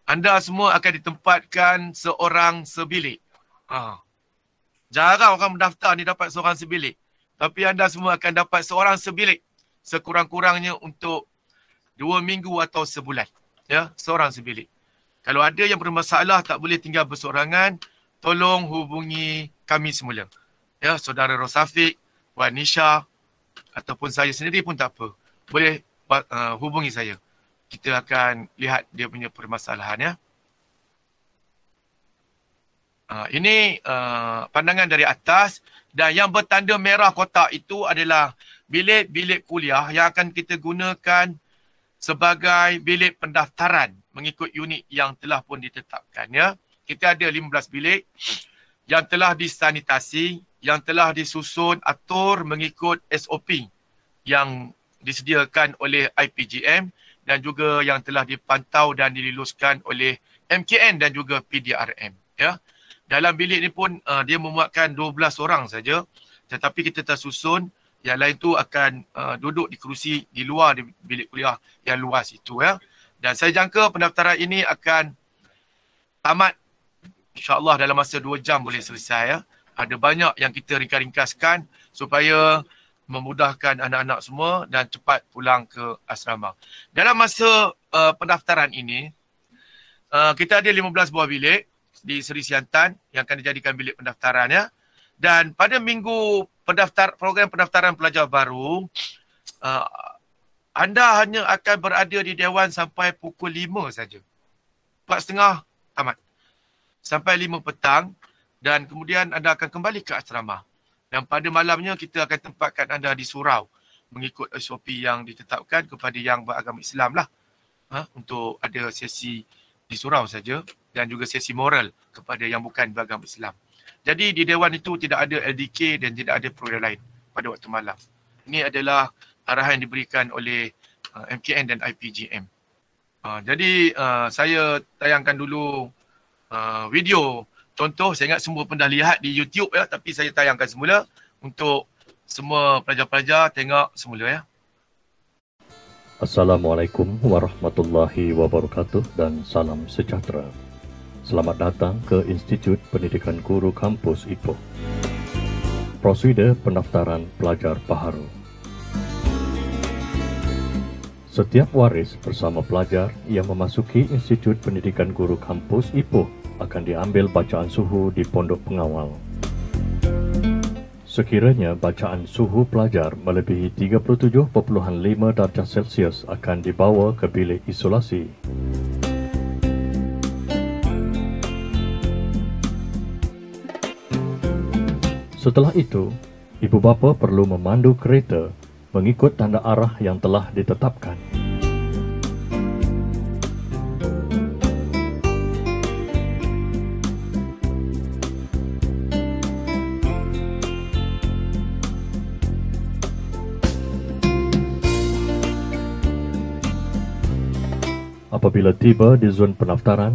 anda semua akan ditempatkan seorang sebilik. Jarang orang mendaftar ni dapat seorang sebilik. Tapi anda semua akan dapat seorang sebilik. Sekurang-kurangnya untuk 2 minggu atau sebulan. Ya, seorang sebilik. Kalau ada yang bermasalah tak boleh tinggal bersorangan, tolong hubungi kami semula. Ya, saudara Rosafiq, Puan Nisha ataupun saya sendiri pun tak apa. Boleh hubungi saya. Kita akan lihat dia punya permasalahan ya. Ini pandangan dari atas dan yang bertanda merah kotak itu adalah bilik-bilik kuliah yang akan kita gunakan sebagai bilik pendaftaran mengikut unit yang telah pun ditetapkan ya. Kita ada 15 bilik yang telah disanitasi, yang telah disusun atur mengikut SOP yang disediakan oleh IPGM dan juga yang telah dipantau dan diluluskan oleh MKN dan juga PDRM. Ya. Dalam bilik ni pun dia memuatkan 12 orang saja, tetapi kita tersusun yang lain tu akan duduk di kerusi di luar di bilik kuliah yang luas itu. Ya. Dan saya jangka pendaftaran ini akan tamat insya-Allah dalam masa 2 jam boleh selesai. Ya. Ada banyak yang kita ringkas-ringkaskan supaya memudahkan anak-anak semua dan cepat pulang ke asrama. Dalam masa pendaftaran ini, kita ada 15 buah bilik di Seri Siantan yang akan dijadikan bilik pendaftaran ya. Dan pada minggu program pendaftaran pelajar baru, anda hanya akan berada di Dewan sampai pukul 5 saja. 4.30 tamat. Sampai 5 petang dan kemudian anda akan kembali ke asrama. Dan pada malamnya kita akan tempatkan anda di surau mengikut SOP yang ditetapkan kepada yang beragama Islam lah. Untuk ada sesi di surau saja dan juga sesi moral kepada yang bukan beragama Islam. Jadi di Dewan itu tidak ada LDK dan tidak ada program lain pada waktu malam. Ini adalah arahan yang diberikan oleh MKN dan IPGM. Jadi saya tayangkan dulu video contoh. Saya ingat semua pernah lihat di YouTube ya, tapi saya tayangkan semula untuk semua pelajar-pelajar tengok semula ya. Assalamualaikum warahmatullahi wabarakatuh dan salam sejahtera. Selamat datang ke Institut Pendidikan Guru Kampus Ipoh. Prosedur pendaftaran pelajar baharu. Setiap waris bersama pelajar yang memasuki Institut Pendidikan Guru Kampus Ipoh akan diambil bacaan suhu di pondok pengawal. Sekiranya bacaan suhu pelajar melebihi 37.5 darjah Celsius akan dibawa ke bilik isolasi. Setelah itu, ibu bapa perlu memandu kereta mengikut tanda arah yang telah ditetapkan. Apabila tiba di zon pendaftaran,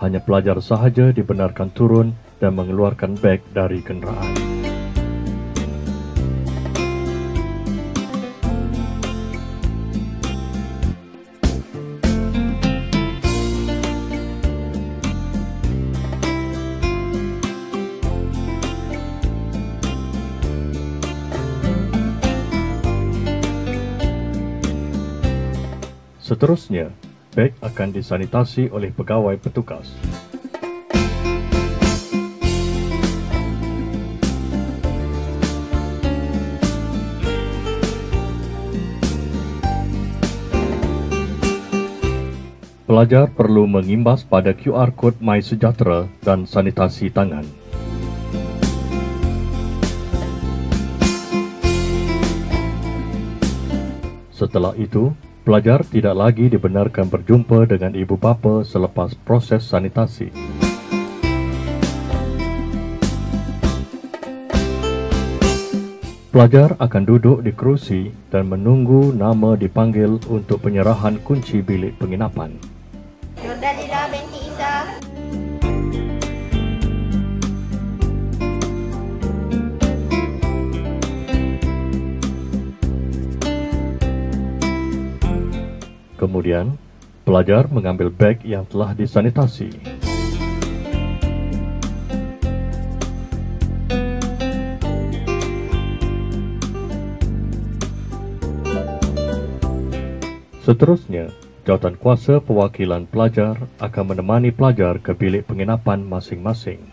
hanya pelajar sahaja dibenarkan turun dan mengeluarkan beg dari kenderaan. Seterusnya, beg akan disanitasi oleh pegawai petugas. Pelajar perlu mengimbas pada QR Code MySejahtera dan sanitasi tangan. Setelah itu, pelajar tidak lagi dibenarkan berjumpa dengan ibu bapa selepas proses sanitasi. Pelajar akan duduk di kerusi dan menunggu nama dipanggil untuk penyerahan kunci bilik penginapan. Nurdalila binti Isa. Kemudian, pelajar mengambil beg yang telah disanitasi. Seterusnya, jawatan kuasa perwakilan pelajar akan menemani pelajar ke bilik penginapan masing-masing.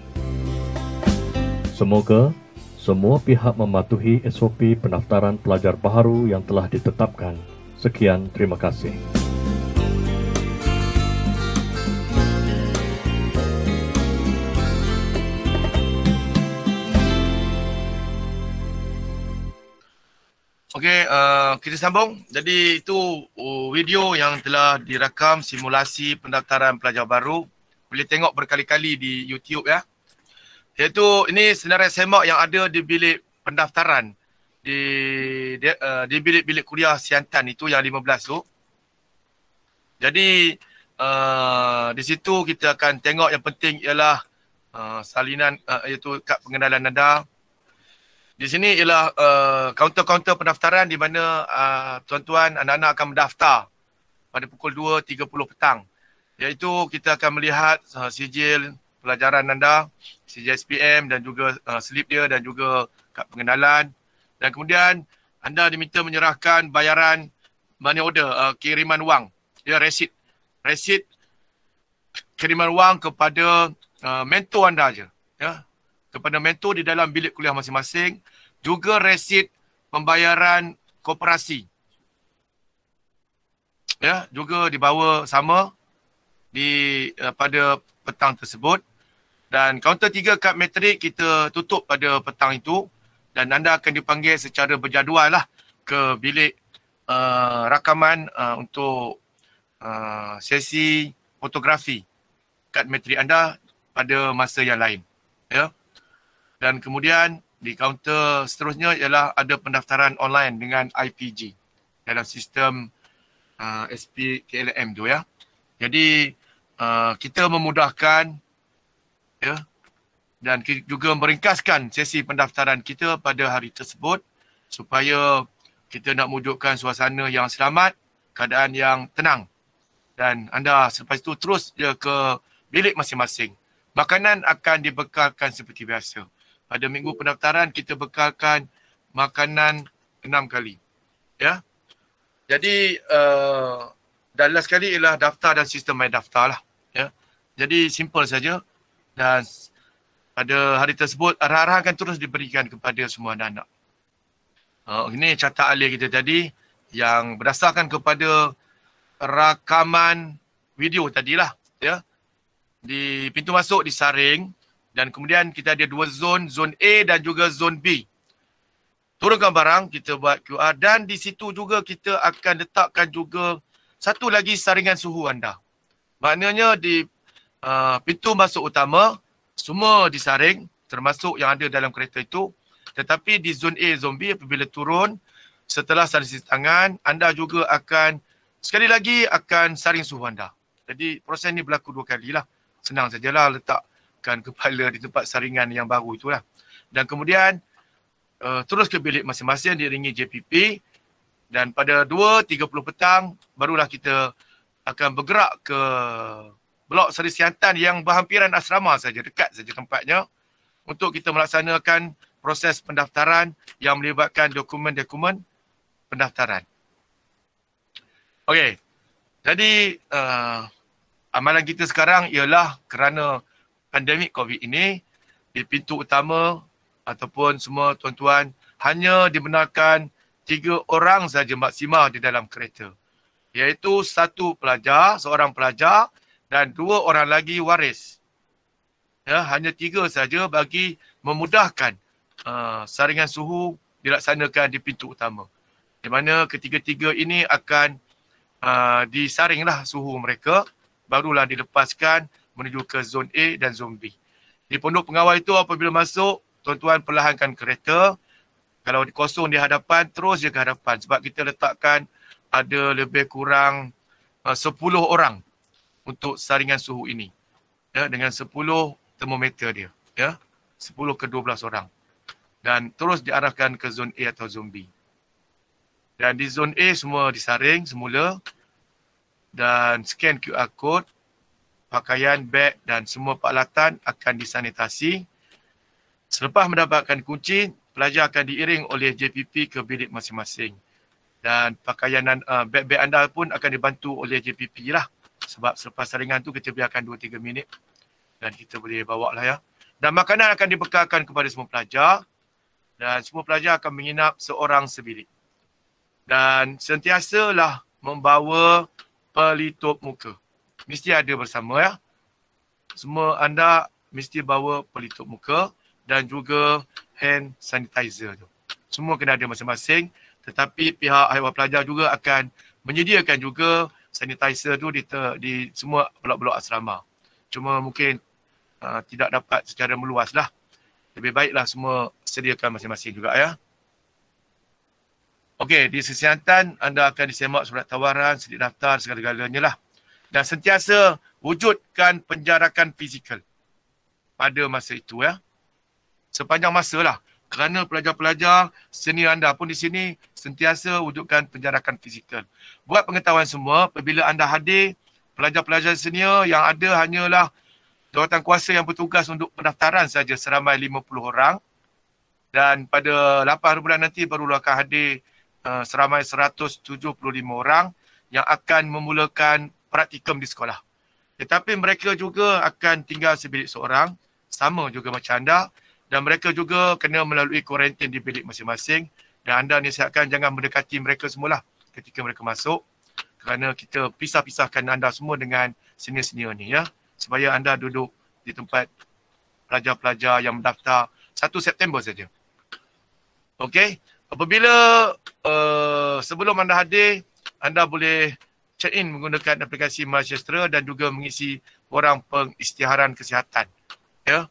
Semoga semua pihak mematuhi SOP pendaftaran pelajar baharu yang telah ditetapkan. Sekian, terima kasih. Okey, kita sambung. Jadi itu video yang telah dirakam simulasi pendaftaran pelajar baru. Boleh tengok berkali-kali di YouTube ya. Iaitu ini senarai semak yang ada di bilik pendaftaran di bilik-bilik kuliah Siantan itu yang 15 tu. Jadi di situ kita akan tengok yang penting ialah salinan iaitu kad pengenalan nada. Di sini ialah kaunter-kaunter pendaftaran di mana tuan-tuan, anak-anak akan mendaftar pada pukul 2.30 petang. Iaitu kita akan melihat sijil pelajaran anda, sijil SPM dan juga slip dia dan juga kad pengenalan. Dan kemudian anda diminta menyerahkan bayaran money order, kiriman wang. Ya, resit. Resit kiriman wang kepada mentor anda aja. Ya. Kepada mentor di dalam bilik kuliah masing-masing, juga resit pembayaran koperasi. Ya, juga dibawa sama pada petang tersebut. Dan kaunter 3 kad matrik kita tutup pada petang itu dan anda akan dipanggil secara berjadual lah ke bilik rakaman untuk sesi fotografi kad matrik anda pada masa yang lain. Ya. Dan kemudian di kaunter seterusnya ialah ada pendaftaran online dengan IPG. dalam sistem SPKLM tu ya. Jadi kita memudahkan ya, dan juga meringkaskan sesi pendaftaran kita pada hari tersebut supaya kita nak wujudkan suasana yang selamat, keadaan yang tenang. Dan anda selepas itu terus je ke bilik masing-masing. Makanan akan dibekalkan seperti biasa. Pada minggu pendaftaran kita bekalkan makanan 6 kali. Ya. Jadi dan last sekali ialah daftar dan sistem My Daftar lah. Ya. Jadi simple saja dan pada hari tersebut arahan akan terus diberikan kepada semua anak-anak. Ini catat alih kita tadi yang berdasarkan kepada rakaman video tadilah. Ya. Di pintu masuk disaring dan kemudian kita ada 2 zon, zon A dan juga zon B. Turunkan barang, kita buat QR dan di situ juga kita akan letakkan juga satu lagi saringan suhu anda. Maknanya di pintu masuk utama, semua disaring termasuk yang ada dalam kereta itu. Tetapi di zon A, zon B apabila turun, setelah saring tangan, anda juga akan sekali lagi akan saring suhu anda. Jadi proses ini berlaku 2 kali lah. Senang sajalah letakkan kepala di tempat saringan yang baru itulah. Dan kemudian terus ke bilik masing-masing diiringi JPP dan pada 2.30 petang barulah kita akan bergerak ke blok seri siantan yang berhampiran asrama saja, dekat saja tempatnya untuk kita melaksanakan proses pendaftaran yang melibatkan dokumen-dokumen pendaftaran. Okey. Jadi amalan kita sekarang ialah kerana pandemik COVID ini di pintu utama ataupun semua tuan-tuan hanya dibenarkan 3 orang saja maksimal di dalam kereta. Iaitu 1 pelajar, seorang pelajar dan 2 orang lagi waris. Ya, hanya 3 saja bagi memudahkan saringan suhu dilaksanakan di pintu utama. Di mana ketiga-tiga ini akan disaringlah suhu mereka, barulah dilepaskan menuju ke zon A dan zon B. Di pondok pengawal itu apabila masuk, tuan-tuan perlahankan kereta. Kalau kosong di hadapan, terus je ke hadapan. Sebab kita letakkan ada lebih kurang 10 orang untuk saringan suhu ini. Ya, dengan 10 termometer dia. Ya, 10 ke 12 orang. Dan terus diarahkan ke zon A atau zon B. Dan di zon A semua disaring semula. Dan scan QR code, pakaian, beg dan semua peralatan akan disanitasi. Selepas mendapatkan kunci, pelajar akan diiring oleh JPP ke bilik masing-masing. Dan pakaian beg-beg anda pun akan dibantu oleh JPP lah. Sebab selepas saringan tu kita biarkan 2-3 minit dan kita boleh bawa lah ya. Dan makanan akan dibekalkan kepada semua pelajar dan semua pelajar akan menginap seorang sebilik. Dan sentiasalah membawa pelitup muka. Mesti ada bersama ya. Semua anda mesti bawa pelitup muka dan juga hand sanitizer tu. Semua kena ada masing-masing. Tetapi pihak ahli pelajar juga akan menyediakan juga sanitizer tu di semua blok-blok asrama. Cuma mungkin tidak dapat secara meluas lah. Lebih baiklah semua sediakan masing-masing juga ya. Okey, di sesi hantar anda akan disemak surat tawaran, sedik daftar, segala-galanya lah. Dan sentiasa wujudkan penjarakan fizikal pada masa itu ya. Sepanjang masa lah. Kerana pelajar-pelajar senior anda pun di sini sentiasa wujudkan penjarakan fizikal. Buat pengetahuan semua, apabila anda hadir, pelajar-pelajar senior yang ada hanyalah jawatan kuasa yang bertugas untuk pendaftaran saja seramai 50 orang. Dan pada 8 hari bulan nanti barulah akan hadir seramai 175 orang yang akan memulakan praktikum di sekolah. Tetapi mereka juga akan tinggal sebilik seorang, sama juga macam anda. Dan mereka juga kena melalui kuarantin di bilik masing-masing. Dan anda nasihatkan jangan mendekati mereka semualah ketika mereka masuk. Kerana kita pisah-pisahkan anda semua dengan senior-senior ni ya. Supaya anda duduk di tempat pelajar-pelajar yang mendaftar 1 September saja. Okey. Apabila sebelum anda hadir, anda boleh check in menggunakan aplikasi MySejahtera dan juga mengisi borang pengisytiharan kesihatan. Ya.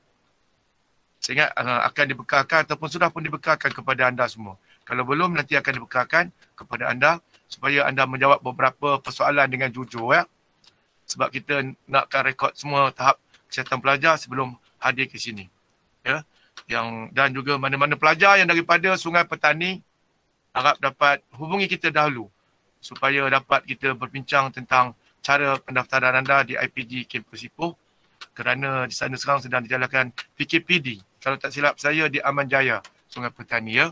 Sehingga akan dibekalkan ataupun sudah pun dibekalkan kepada anda semua. Kalau belum, nanti akan dibekalkan kepada anda supaya anda menjawab beberapa persoalan dengan jujur ya. Sebab kita nakkan rekod semua tahap kesihatan pelajar sebelum hadir ke sini. Ya. Dan juga mana-mana pelajar yang daripada Sungai Petani harap dapat hubungi kita dahulu supaya dapat kita berbincang tentang cara pendaftaran anda di IPG Kampus Ipoh, kerana di sana sekarang sedang dijalankan PKPD. Kalau tak silap saya di Aman Jaya, Sungai Petani ya.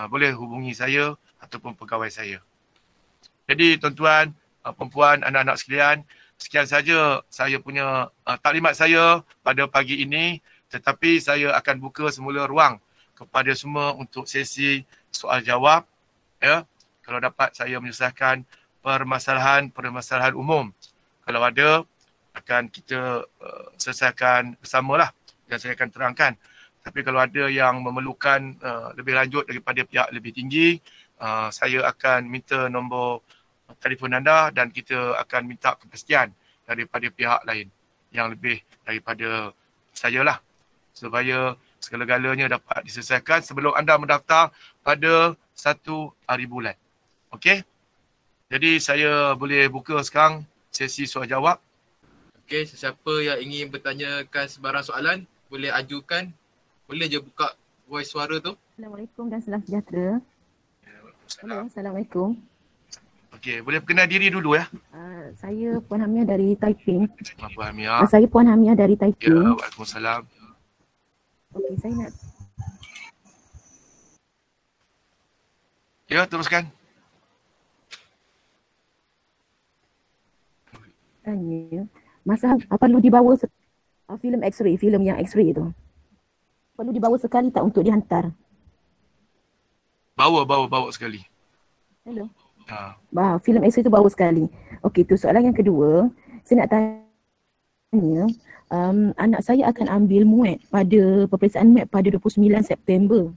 Boleh hubungi saya ataupun pegawai saya. Jadi tuan-tuan, perempuan, anak-anak sekalian, sekian saja saya punya taklimat saya pada pagi ini, tetapi saya akan buka semula ruang kepada semua untuk sesi soal jawab. Ya, kalau dapat saya menyelesaikan permasalahan umum. Kalau ada, akan kita selesaikan bersamalah dan saya akan terangkan. Tapi kalau ada yang memerlukan lebih lanjut daripada pihak lebih tinggi, saya akan minta nombor telefon anda dan kita akan minta kepastian daripada pihak lain yang lebih daripada saya lah, supaya segala-galanya dapat diselesaikan sebelum anda mendaftar pada 1 hari bulan. Okey? Jadi saya boleh buka sekarang sesi soal jawab. Okey, sesiapa yang ingin bertanyakan sebarang soalan, boleh ajukan. Boleh je buka voice suara tu. Assalamualaikum dan salam sejahtera. Assalamualaikum. Okey, boleh perkenal diri dulu ya. Saya Puan Hamia dari Taiping. Puan Hamia. Saya Puan Hamia dari Ya, Taiping. Waalaikumsalam. Okey, saya nak Ya, teruskan. tanya, masa perlu dibawa filem X-ray, filem yang X-ray tu. Perlu dibawa sekali tak untuk dihantar? Bawa sekali. Hello. Ha. Filem X-ray tu bawa sekali. Okey, tu soalan yang kedua. Saya nak tanya, anak saya akan ambil MUAT pada peperiksaan MUAT pada 29 September.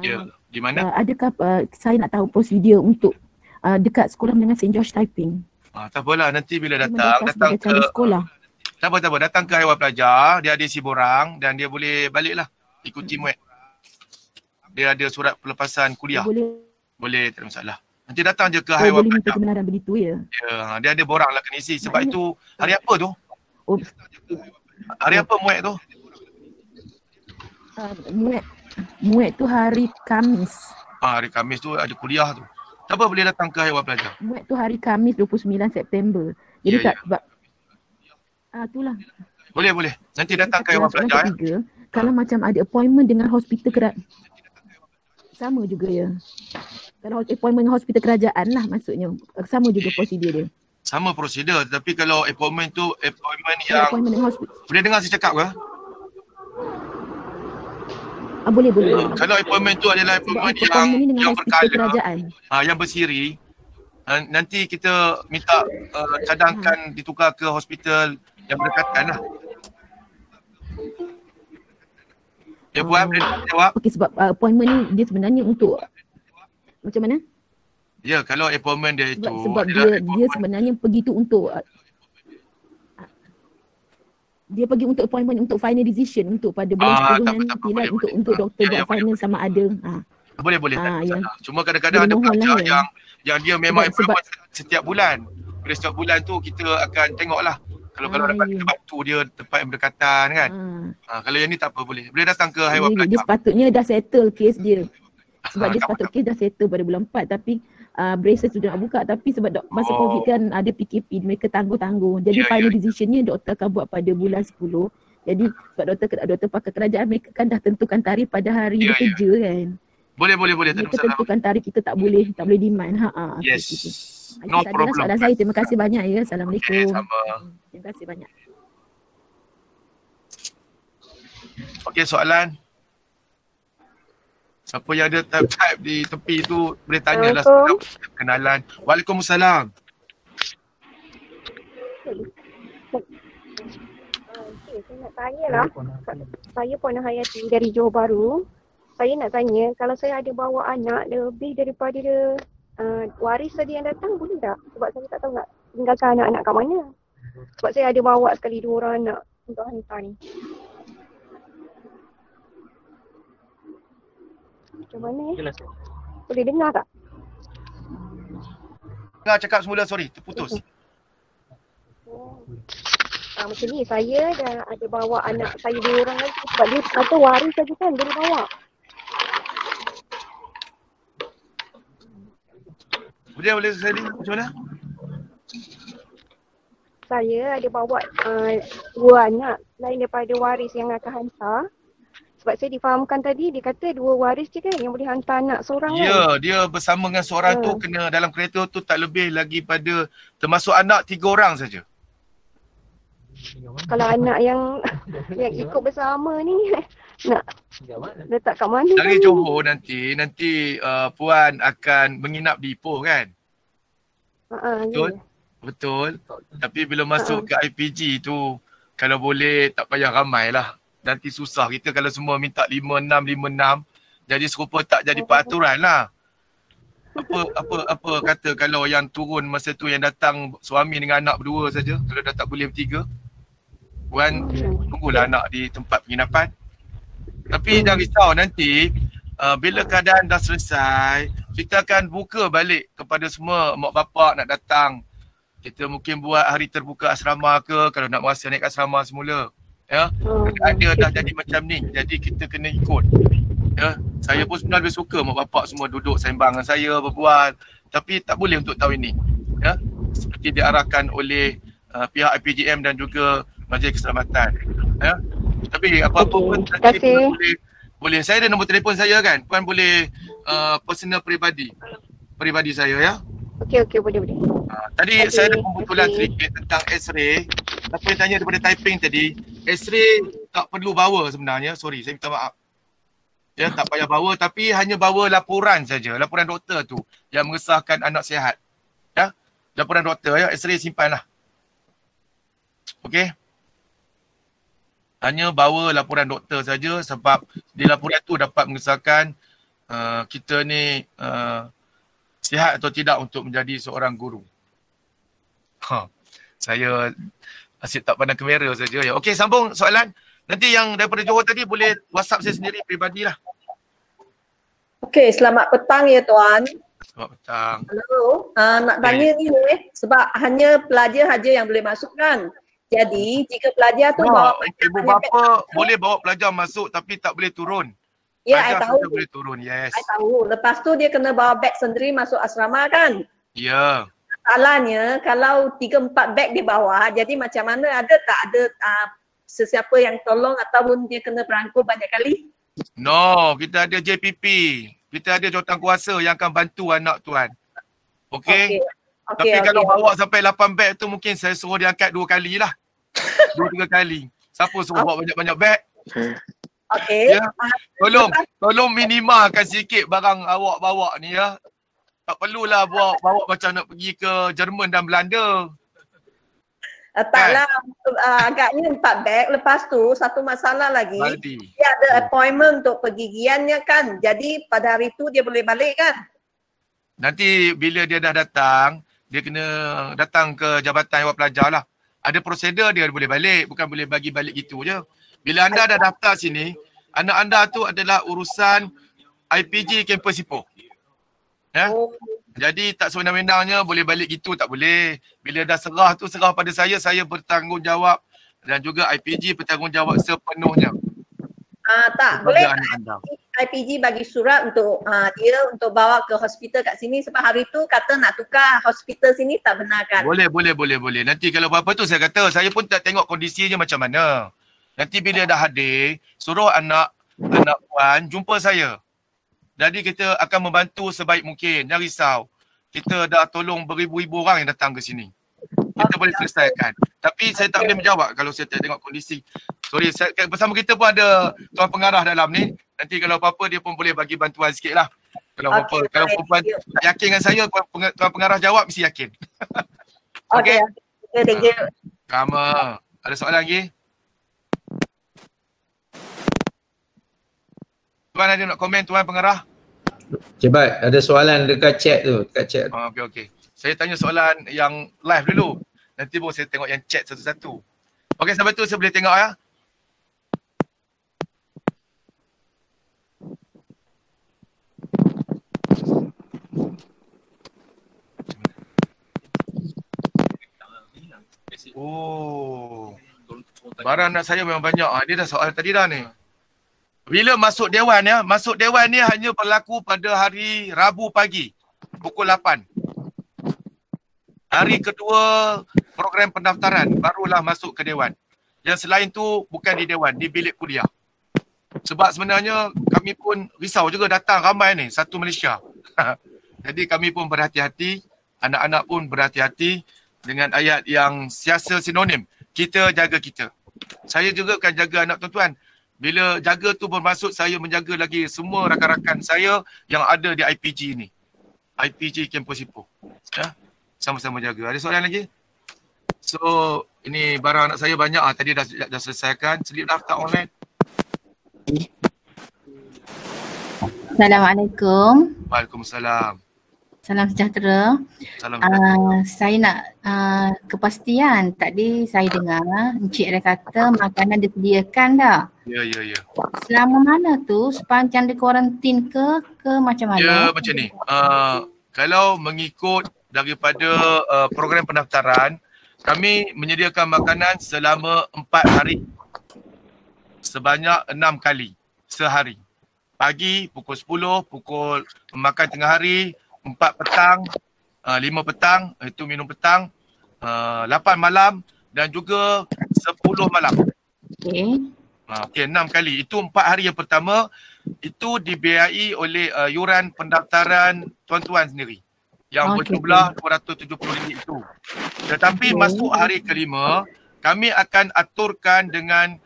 Ya, di mana? Adakah saya nak tahu prosedur untuk dekat sekolah menengah St. George Taiping? Tak apalah, nanti bila Saya datang mendaftar sebagai calon sekolah. Tak apa, datang ke Haiwan Pelajar, dia ada isi borang dan dia boleh baliklah ikuti MUAT. Dia ada surat pelepasan kuliah. Boleh, tak ada masalah. Nanti datang je ke Haiwan boleh minta Pelajar. kebenaran begitu ya? Ya, dia ada borang lah kena isi. Sebab itu, hari apa tu? Oh, Hari apa MUAT tu? MUAT tu hari Khamis. Hari Khamis tu ada kuliah tu. Tak apa, boleh datang ke Haiwan Pelajar. MUAT tu hari Khamis 29 September. Jadi Ya, sebab itulah. Boleh. Nanti datang ke Haiwan Soalan Pelajar. ketiga, kalau macam ada appointment dengan hospital sama juga ya. Kalau appointment dengan hospital kerajaan lah maksudnya. Sama juga prosedur dia. Sama prosedur, tapi kalau appointment tu appointment Kalau yang appointment dengan hospital. boleh dengar saya cakap ke? Boleh. Kalau appointment tu adalah Sebab appointment appointment ni dengan yang hospital berkala, kerajaan. yang bersiri, nanti kita minta cadangkan ditukar ke hospital yang berdekatan lah. Ya, Puan, boleh jawab? Okey, sebab appointment ni dia sebenarnya untuk macam mana? Ya, kalau appointment dia itu Sebab dia sebenarnya pergi tu untuk dia pergi untuk appointment untuk final decision untuk pada bulan 10 nanti lah untuk doktor buat final sama ada. Boleh, tak ada yang masalah. Cuma kadang-kadang ada pelajar yang dia memang sebab setiap bulan. Bila setiap bulan tu kita akan tengoklah. Kalau dapat kita bantu dia tempat yang berdekatan kan. Kalau yang ni tak apa, boleh. Boleh datang ke Haiwan Pelajar. Dia sepatutnya dah settle kes dia. Sebab dia sepatutnya kes dah settle pada bulan 4 tapi braces sudah nak buka tapi sebab masa COVID kan ada PKP mereka tangguh-tangguh. Jadi final decisionnya doktor akan buat pada bulan 10. Jadi sebab doktor pakar kerajaan mereka kan dah tentukan tarikh pada hari bekerja kan. Boleh, tak ada mereka masalah. tentukan tarikh kita tak boleh demand. Yes. Okay. No problem. Soalan saya. Terima kasih banyak ya. Assalamualaikum. Sama. Terima kasih banyak. Okey, soalan. Siapa yang ada type di tepi tu boleh tanyalah kenalan. Waalaikumsalam. Saya nak tanya lah. Saya Puan Hayati dari Johor Bahru. Saya nak tanya, kalau saya ada bawa anak lebih daripada waris tadi yang datang, boleh tak? Sebab saya tak tahu nak tinggalkan anak-anak kat mana. Sebab saya ada bawa sekali 2 orang anak untuk hantar ni. Macam mana ya? Boleh dengar tak? Dengar cakap semula, sorry, terputus. Macam ni, saya dah ada bawa anak saya 2 orang lagi sebab dia kata waris saja kan boleh bawa. Boleh saya dengar macam mana? Saya ada bawa 2 anak lain daripada waris yang akan hantar. Sebab saya difahamkan tadi, dia kata 2 waris je kan yang boleh hantar anak seorang kan? Ya, dia bersama dengan seorang tu kena dalam kereta tu tak lebih lagi pada termasuk anak 3 orang saja. Kalau anak yang ikut bersama ni nak letak kat mana Dari kan? Johor nanti Puan akan menginap di Ipoh kan? Betul? Ya. Betul. Tapi bila masuk ke IPG tu, kalau boleh tak payah ramai lah. Nanti susah kita kalau semua minta 5-6. Jadi serupa tak jadi peraturan lah. Apa kata kalau yang turun masa tu yang datang suami dengan anak berdua saja, kalau dah tak boleh bertiga. Puan tunggulah anak di tempat penginapan. Tapi jangan risau nanti bila keadaan dah selesai, kita akan buka balik kepada semua mak bapak nak datang. Kita mungkin buat hari terbuka asrama ke kalau nak merasa naik asrama semula. Ya, ada dah jadi macam ni. Jadi kita kena ikut. Ya, saya pun sebenarnya lebih suka mak bapak semua duduk sembang dengan saya, berbual. Tapi tak boleh untuk tahun ini. Ya, seperti diarahkan oleh pihak IPGM dan juga Majlis Keselamatan. Ya. Tapi apa-apa pun nanti boleh. Saya ada nombor telefon saya kan. Puan boleh personal peribadi saya ya. Okey boleh. Tadi saya ada pembetulan sedikit tentang X-ray. Apa yang tanya daripada typing tadi, X-ray tak perlu bawa sebenarnya. Sorry, saya minta maaf. Ya, tak payah bawa tapi hanya bawa laporan saja. Laporan doktor tu yang mengesahkan anak sihat. Ya, laporan doktor ya, X-ray simpanlah. Okey. Hanya bawa laporan doktor saja sebab di laporan tu dapat mengesahkan kita ni sihat atau tidak untuk menjadi seorang guru. Saya asyik tak pandang kamera saja ya. Okey, sambung soalan. Nanti yang daripada Johor tadi boleh WhatsApp saya sendiri peribadilah. Okey, selamat petang ya Tuan. Selamat petang. Hello, nak tanya ni sebab hanya pelajar saja yang boleh masuk kan. Jadi jika pelajar tu bawa ibu bapa boleh bawa pelajar masuk tapi tak boleh turun. Ya, saya tahu. Boleh turun, yes. Saya tahu. Lepas tu dia kena bawa beg sendiri masuk asrama kan? Ya. Masalahnya kalau 3-4 beg dia bawa, jadi macam mana, ada tak ada sesiapa yang tolong ataupun dia kena berangkul banyak kali? No, kita ada JPP. Kita ada jawatan kuasa yang akan bantu anak tuan. Okey? Tapi kalau bawa sampai 8 beg tu mungkin saya suruh dia angkat 2 kali lah. 2-3 kali. Siapa suruh bawa banyak-banyak beg? Okey. Ya. Tolong minimalkan sikit barang awak bawa ni ya. Tak perlulah bawa macam nak pergi ke Jerman dan Belanda. Taklah, agaknya 4 beg. Lepas tu satu masalah lagi, dia ada appointment untuk pergigiannya kan. Jadi pada hari tu dia boleh balik kan? Nanti bila dia dah datang, dia kena datang ke Jabatan Awak Pelajar lah. Ada prosedur dia boleh balik, bukan boleh bagi balik gitu je. Bila anda dah daftar sini, anak anda tu adalah urusan IPG kampus Ipoh. Ya? Jadi tak sewenang-wenangnya boleh balik gitu, tak boleh. Bila dah serah tu, serah pada saya bertanggungjawab dan juga IPG bertanggungjawab sepenuhnya. Tak, boleh tak IPG bagi surat untuk dia untuk bawa ke hospital kat sini sebab hari tu kata nak tukar hospital sini tak benar kan? Boleh. Nanti kalau apa-apa tu saya kata, saya pun tak tengok kondisinya macam mana. Nanti bila dah hadir, suruh anak puan jumpa saya. Jadi kita akan membantu sebaik mungkin. Jangan risau. Kita dah tolong beribu-ribu orang yang datang ke sini. Kita boleh selesaikan. Tapi saya tak boleh menjawab kalau saya tak tengok kondisi. Sorry, bersama kita pun ada Tuan Pengarah dalam ni. Nanti kalau apa-apa dia pun boleh bagi bantuan sikit lah. Kalau perempuan tak yakin dengan saya, Tuan Pengarah jawab mesti yakin. Okey. Thank you. Sama. Ada soalan lagi? Tuan ada nak komen Tuan Pengarah? Cepat, ada soalan dekat chat tu. Okey. Saya tanya soalan yang live dulu. Nanti baru saya tengok yang chat satu-satu. Okey, sampai tu saya boleh tengok ya. Oh. Barang anak saya memang banyak. Dia dah soal tadi dah ni. Bila masuk dewan ya, masuk dewan ni hanya berlaku pada hari Rabu pagi pukul 8. Hari kedua program pendaftaran barulah masuk ke dewan. Yang selain tu bukan di dewan, di bilik kuliah. Sebab sebenarnya kami pun risau juga datang ramai ni, satu Malaysia. Jadi kami pun berhati-hati, anak-anak pun berhati-hati dengan ayat yang siasa sinonim. Kita jaga kita. Saya juga akan jaga anak tuan-tuan. Bila jaga tu bermaksud saya menjaga lagi semua rakan-rakan saya yang ada di IPG ni. IPG Kampus Ipoh. Ya, sama-sama jaga. Ada soalan lagi? So, ini barang anak saya banyak. Tadi dah selesaikan. Selip daftar online. Assalamualaikum. Waalaikumsalam. Salam sejahtera. Salam sejahtera. Saya nak kepastian. Tadi saya dengar Encik ada kata makanan disediakan dah. Ya. Selama mana tu? Sepanjang di kuarantin ke macam mana? Ya, macam ni. Kalau mengikut daripada program pendaftaran, kami menyediakan makanan selama 4 hari. Sebanyak 6 kali sehari. Pagi pukul 10, pukul makan tengah hari, 4 petang, 5 petang, itu minum petang, 8 malam dan juga 10 malam. Okey, 6 kali. Itu 4 hari yang pertama, itu dibiayai oleh yuran pendaftaran tuan-tuan sendiri. Yang berjumlah RM270 itu. Tetapi masuk hari kelima, kami akan aturkan dengan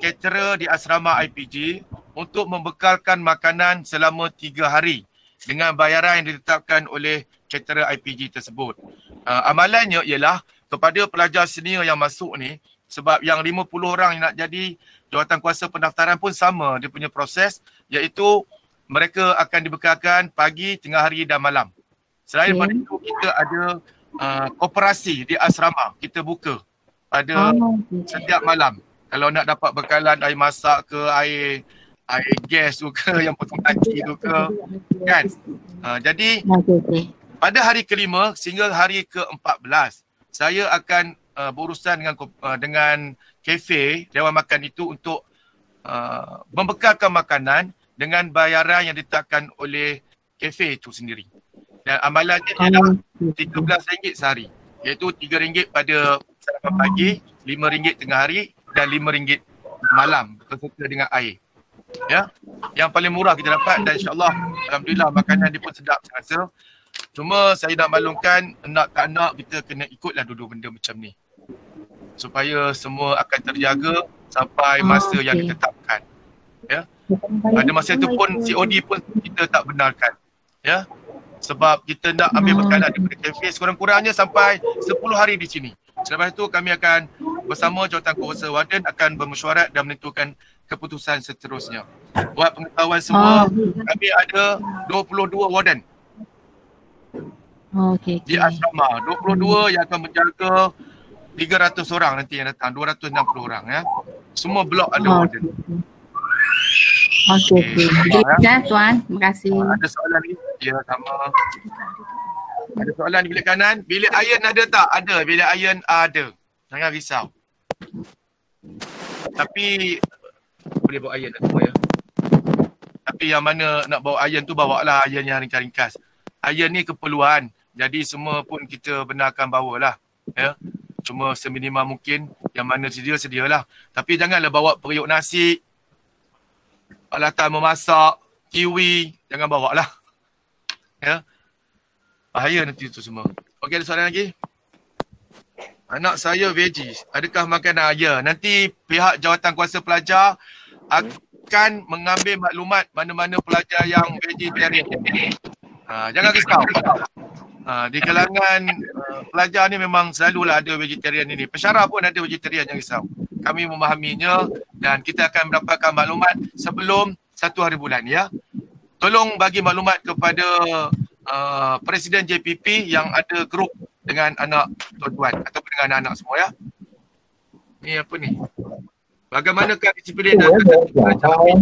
caterer di asrama IPG untuk membekalkan makanan selama 3 hari. Dengan bayaran yang ditetapkan oleh caterer IPG tersebut. Amalannya ialah kepada pelajar senior yang masuk ni, sebab yang 50 orang yang nak jadi jawatankuasa pendaftaran pun sama dia punya proses, iaitu mereka akan dibekalkan pagi, tengah hari dan malam. Selain daripada itu, kita ada koperasi di asrama, kita buka pada setiap malam. Kalau nak dapat bekalan air masak ke, air gas tu ke, yang potong tangki tu ke, kan? Jadi pada hari kelima sehingga hari ke-14, saya akan berurusan dengan kafe Dewan Makan itu untuk membekalkan makanan dengan bayaran yang ditetapkan oleh kafe itu sendiri. Dan amalannya ialah RM13 sehari, iaitu RM3 pada sarapan pagi, RM5 tengah hari dan RM5 malam berserta dengan air. Ya, yang paling murah kita dapat dan insya-Allah alhamdulillah makanan dia pun sedap saya rasa. Cuma saya nak maklumkan, nak tak nak kita kena ikutlah dulu benda macam ni. Supaya semua akan terjaga sampai masa yang ditetapkan. Ya. Pada masa itu pun COD pun kita tak benarkan. Ya. Sebab kita nak ambil bekalan daripada kafe sekurang-kurangnya sampai 10 hari di sini. Selepas itu kami akan bersama Jawatankuasa Warden akan bermesyuarat dan menentukan keputusan seterusnya. Buat pengetahuan semua, kami ada 22 warden di asrama. 22 yang akan menjaga 300 orang nanti yang datang, 260 orang ya. Semua blok ada warden. Jelas tuan, terima kasih. Ada soalan ni? Ya, sama. Ada soalan di bilik kanan? Bilik iron ada tak? Ada, bilik iron ada. Jangan risau. Tapi boleh bawa iron semua ya. Tapi yang mana nak bawa iron tu, bawa lah iron yang ringkas-ringkas. Iron ni keperluan. Jadi semua pun kita benarkan bawalah. Ya. Cuma seminimal mungkin yang mana sedialah. Tapi janganlah bawa periuk nasi, alatan memasak, kiwi, jangan bawa lah. Ya. Bahaya nanti tu semua. Okey, ada soalan lagi? Anak saya veggie, adakah makanan? Ya, nanti pihak Jawatankuasa Pelajar akan mengambil maklumat mana-mana pelajar yang vegetarian. Jangan risau. Di kalangan pelajar ni memang selalulah ada vegetarian ini. Pensyarah pun ada vegetarian, jangan risau. Kami memahaminya dan kita akan mendapatkan maklumat sebelum 1 hari bulan ya. Tolong bagi maklumat kepada Presiden JPP yang ada grup dengan anak tuan-tuan ataupun dengan anak-anak semua ya. Ni apa ni? Bagaimanakah disiplin dan ketertiban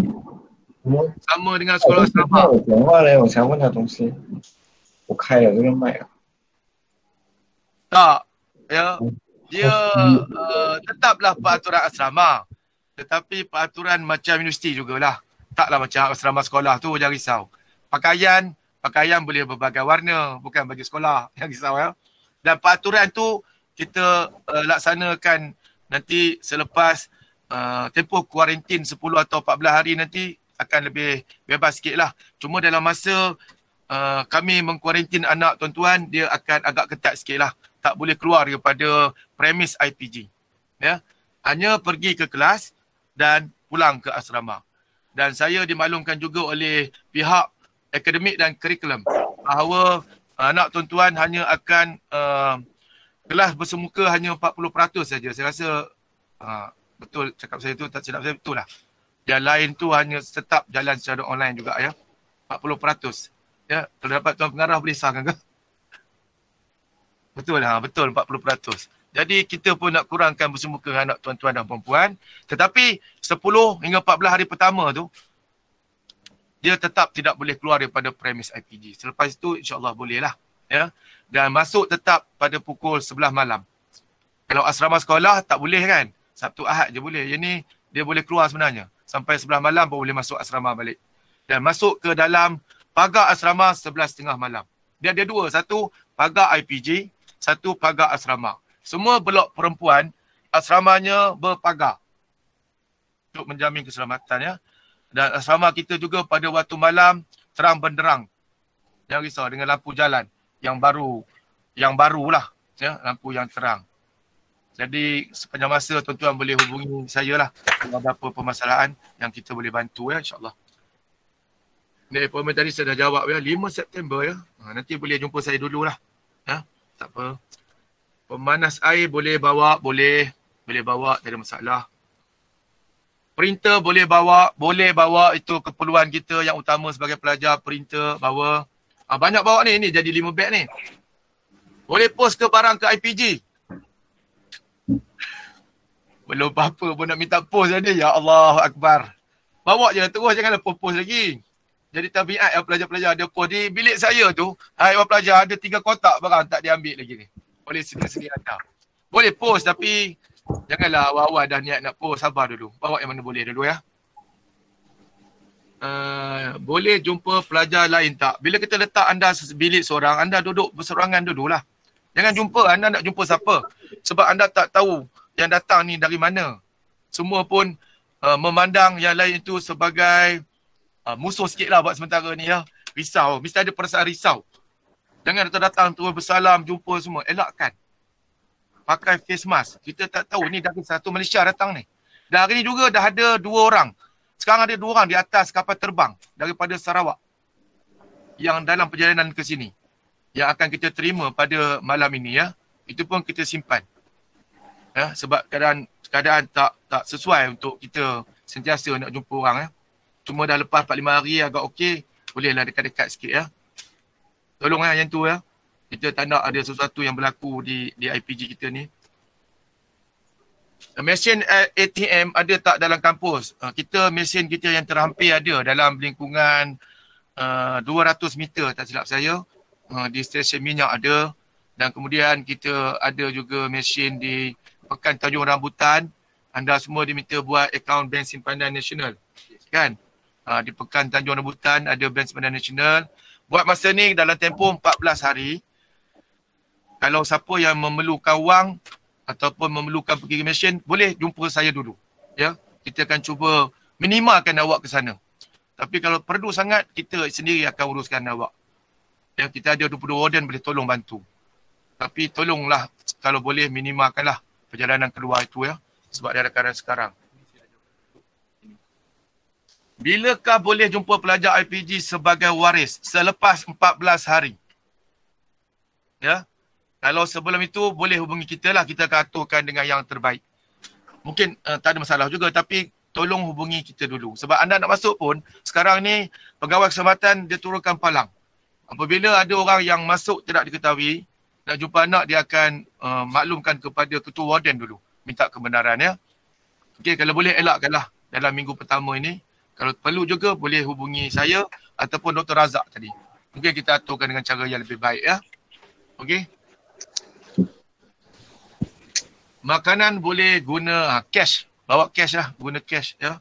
sama dengan sekolah asrama? Tak, ya. dia tetaplah peraturan asrama. Tetapi peraturan macam universiti jugalah. Taklah macam asrama sekolah tu, jangan risau. Pakaian boleh berbagai warna, bukan bagi sekolah. Jangan risau ya. Dan peraturan tu kita laksanakan nanti selepas tempoh kuarantin 10 atau 14 hari nanti akan lebih bebas sikit lah. Cuma dalam masa kami mengkuarantin anak tuan-tuan, dia akan agak ketat sikit lah. Tak boleh keluar daripada premis IPG. Ya. Hanya pergi ke kelas dan pulang ke asrama. Dan saya dimaklumkan juga oleh pihak akademik dan kurikulum bahawa anak tuan-tuan hanya akan kelas bersemuka hanya 40% saja. Saya rasa betul cakap saya tu, tak silap saya betul lah. Yang lain tu hanya tetap jalan secara online juga ya. 40%. Ya, kalau dapat tuan pengarah boleh sahkan ke? Betul lah, betul 40%. Jadi kita pun nak kurangkan bersemuka anak tuan-tuan dan perempuan. Tetapi 10 hingga 14 hari pertama tu, dia tetap tidak boleh keluar daripada premis IPG. Selepas itu insyaAllah boleh lah. Ya. Dan masuk tetap pada pukul 11 malam. Kalau asrama sekolah tak boleh kan? Sabtu Ahad je boleh. Yang ni dia boleh keluar sebenarnya. Sampai 11 malam baru boleh masuk asrama balik. Dan masuk ke dalam pagar asrama 11.30 malam. Dia ada dua. Satu pagar IPG, satu pagar asrama. Semua blok perempuan asramanya berpagar. Untuk menjamin keselamatan ya. Dan asrama kita juga pada waktu malam terang benderang. Jangan risau dengan lampu jalan yang barulah ya, lampu yang terang. Jadi sepanjang masa tuan-tuan boleh hubungi saya lah kalau ada apa permasalahan yang kita boleh bantu ya insya-Allah. Ni appointment tadi saya dah jawab ya, 5 September ya. Nanti boleh jumpa saya dululah. Ya, tak apa. Pemanas air boleh bawa, boleh bawa, tak ada masalah. Printer boleh bawa, itu keperluan kita yang utama sebagai pelajar, printer bawa. Banyak bawa ni jadi 5 beg ni. Boleh post ke barang ke IPG? Belum apa-apa pun nak minta post tadi. Ya Allah Akbar. Bawa je lah terus, janganlah post lagi. Jadi tabiat yang pelajar-pelajar ada post di bilik saya tu. Hai pelajar ada 3 kotak barang tak diambil lagi ni. Oleh segi anda. Boleh post tapi janganlah awal-awal dah niat nak post, sabar dulu. Bawa yang mana boleh dulu ya. Boleh jumpa pelajar lain tak? Bila kita letak anda bilik seorang, anda duduk berserangan dululah. Jangan jumpa, anda nak jumpa siapa? Sebab anda tak tahu yang datang ni dari mana. Semua pun memandang yang lain itu sebagai musuh sikit lah buat sementara ni ya. Risau, mesti ada perasaan risau. Jangan datang terus bersalam, jumpa semua. Elakkan. Pakai face mask. Kita tak tahu ni dari satu Malaysia datang ni. Dan hari ni juga dah ada 2 orang. Sekarang ada 2 orang di atas kapal terbang daripada Sarawak yang dalam perjalanan ke sini. Yang akan kita terima pada malam ini ya. Itu pun kita simpan. Ya, sebab keadaan tak sesuai untuk kita sentiasa nak jumpa orang ya. Cuma dah lepas 4-5 hari agak okey, bolehlah dekat-dekat sikit ya. Tolonglah yang tu ya. Kita tak nak ada sesuatu yang berlaku di IPG kita ni. Mesin ATM ada tak dalam kampus? Kita mesin kita yang terhampir ada dalam lingkungan 200 meter tak silap saya. Di stesen minyak ada. Dan kemudian kita ada juga mesin di Pekan Tanjung Rambutan. Anda semua diminta buat akaun Bank Simpanan Nasional. Kan? Di Pekan Tanjung Rambutan ada Bank Simpanan Nasional. Buat masa ni dalam tempoh 14 hari. Kalau siapa yang memerlukan wang ataupun memerlukan pergi mesin, boleh jumpa saya dulu. Ya, kita akan cuba minimalkan awak ke sana. Tapi kalau perlu sangat, kita sendiri akan uruskan awak. Ya, kita ada 22 warden boleh tolong bantu. Tapi tolonglah kalau boleh minimalkanlah perjalanan keluar itu ya. Sebab dia ada keadaan sekarang. Bilakah boleh jumpa pelajar IPG sebagai waris selepas 14 hari? Ya. Kalau sebelum itu boleh hubungi kita lah. Kita akan aturkan dengan yang terbaik. Mungkin tak ada masalah juga tapi tolong hubungi kita dulu. Sebab anda nak masuk pun sekarang ni pegawai keselamatan dia turunkan palang. Apabila ada orang yang masuk tidak diketahui, nak jumpa anak dia akan maklumkan kepada ketua warden dulu. Minta kebenaran ya. Okey, kalau boleh elakkanlah dalam minggu pertama ini. Kalau perlu juga boleh hubungi saya ataupun Dr. Razak tadi. Mungkin kita aturkan dengan cara yang lebih baik ya. Okey. Makanan boleh guna cash. Bawa cash lah, guna cash ya.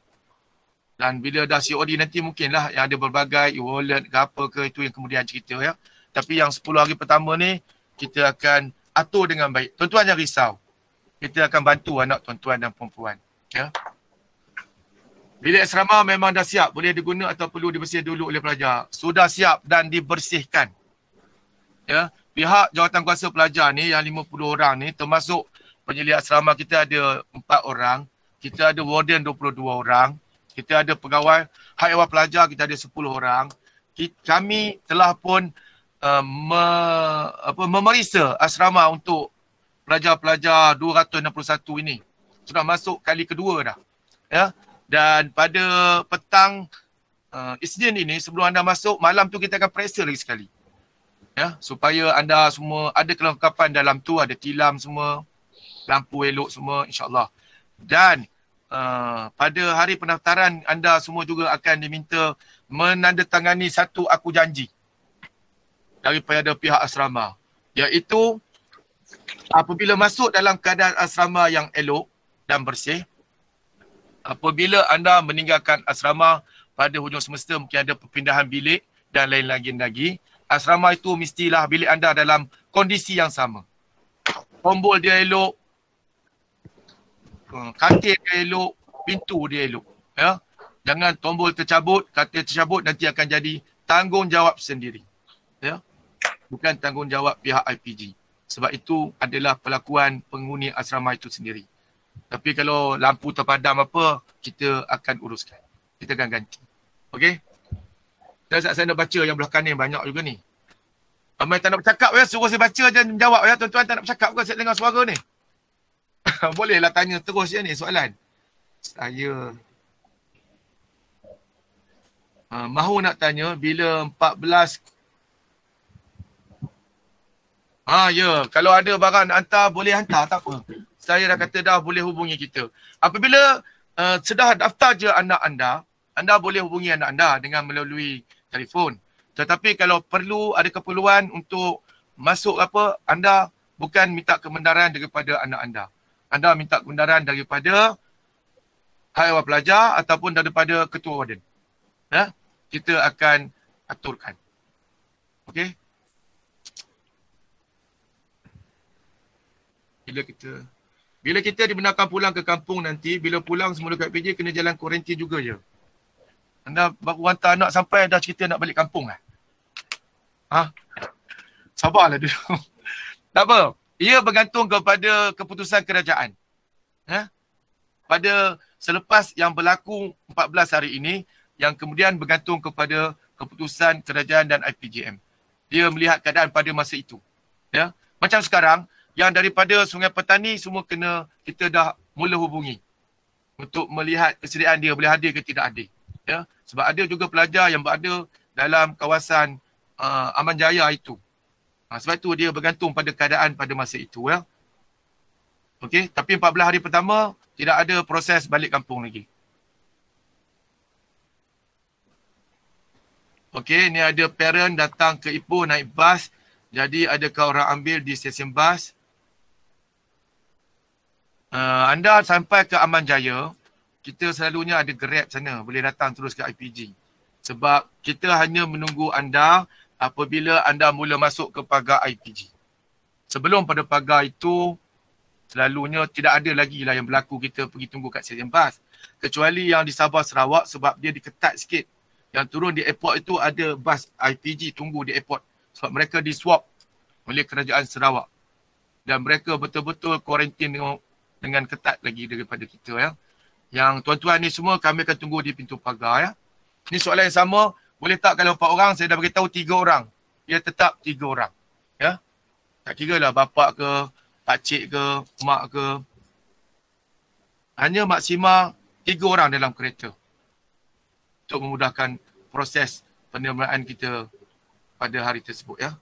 Dan bila dah COD nanti mungkinlah yang ada berbagai e-wallet ke apa ke itu yang kemudian cerita ya. Tapi yang 10 hari pertama ni kita akan atur dengan baik. Tuan-tuan jangan risau. Kita akan bantu anak tuan-tuan dan perempuan. Ya. Bilik asrama memang dah siap. Boleh diguna atau perlu dibersih dulu oleh pelajar. Sudah siap dan dibersihkan. Ya. Pihak jawatankuasa pelajar ni yang 50 orang ni termasuk penyelia asrama kita ada 4 orang. Kita ada warden 22 orang. Kita ada pegawai hak ehwal pelajar, kita ada 10 orang. Kami telah pun memeriksa asrama untuk pelajar-pelajar 261 ini. Sudah masuk kali kedua dah. Ya. Dan pada petang Isnin ini, sebelum anda masuk, malam tu kita akan periksa lagi sekali. Ya, supaya anda semua ada kelengkapan dalam tu, ada tilam semua, lampu elok semua, insyaAllah. Dan pada hari pendaftaran, anda semua juga akan diminta menandatangani satu aku janji daripada pihak asrama. Iaitu, apabila masuk dalam keadaan asrama yang elok dan bersih, apabila anda meninggalkan asrama pada hujung semester, mungkin ada perpindahan bilik dan lain-lain lagi, asrama itu mestilah bilik anda dalam kondisi yang sama. Tombol dia elok, katil dia elok, pintu dia elok. Ya? Jangan tombol tercabut, katil tercabut, nanti akan jadi tanggungjawab sendiri. Ya? Bukan tanggungjawab pihak IPG. Sebab itu adalah perlakuan penghuni asrama itu sendiri. Tapi kalau lampu terpadam apa, kita akan uruskan. Kita akan ganti. Okey? Dan saya nak baca yang belah kanan banyak juga ni. Ramai tak nak bercakap ya, suruh saya baca je menjawab ya. Tuan-tuan tak nak bercakap ke saya dengar suara ni? Bolehlah tanya terus je ni soalan. Saya mahu nak tanya bila 14 ya, kalau ada barang nak hantar boleh hantar, tak apa. Saya dah kata dah boleh hubungi kita. Apabila sudah daftar je anak anda, anda boleh hubungi anak anda dengan melalui telefon. Tetapi kalau perlu, ada keperluan untuk masuk apa, anda bukan minta kebenaran daripada anak anda. Anda minta kebenaran daripada hak ehwal pelajar ataupun daripada ketua warden. Ya? Kita akan aturkan. Okey? Bila kita dibenarkan pulang ke kampung nanti, bila pulang semula kat PJ, kena jalan kuarantin juga je. Anda baru hantar anak sampai dah cerita nak balik kampung lah. Sabarlah dulu. Tak apa. Ia bergantung kepada keputusan kerajaan. Pada selepas yang berlaku 14 hari ini, yang kemudian bergantung kepada keputusan kerajaan dan IPJM. Dia melihat keadaan pada masa itu. Ya. Macam sekarang, yang daripada Sungai Petani semua kita dah mula hubungi untuk melihat kesediaan dia boleh hadir ke tidak hadir. Ya, sebab ada juga pelajar yang berada dalam kawasan Aman Jaya itu. Sebab itu dia bergantung pada keadaan pada masa itu. Ya. Okey, tapi 14 hari pertama tidak ada proses balik kampung lagi. Okey, ni ada parent datang ke Ipoh naik bas. Jadi adakah orang ambil di stesen bas? Anda sampai ke Aman Jaya, kita selalunya ada Grab sana, boleh datang terus ke IPG. Sebab kita hanya menunggu anda apabila anda mula masuk ke pagar IPG. Sebelum pada pagar itu, selalunya tidak ada lagi lah yang berlaku kita pergi tunggu kat stesen bas. Kecuali yang di Sabah Sarawak sebab dia diketat sikit. Yang turun di airport itu ada bas IPG tunggu di airport. Sebab mereka di-swap oleh kerajaan Sarawak. Dan mereka betul-betul kuarantin dengan ketat lagi daripada kita ya. Yang tuan-tuan ni semua kami akan tunggu di pintu pagar ya. Ni soalan yang sama, boleh tak kalau 4 orang saya dah beritahu 3 orang. Dia tetap 3 orang. Ya. Tak kira lah bapak ke, pakcik ke, mak ke. Hanya maksima 3 orang dalam kereta. Untuk memudahkan proses penerimaan kita pada hari tersebut ya.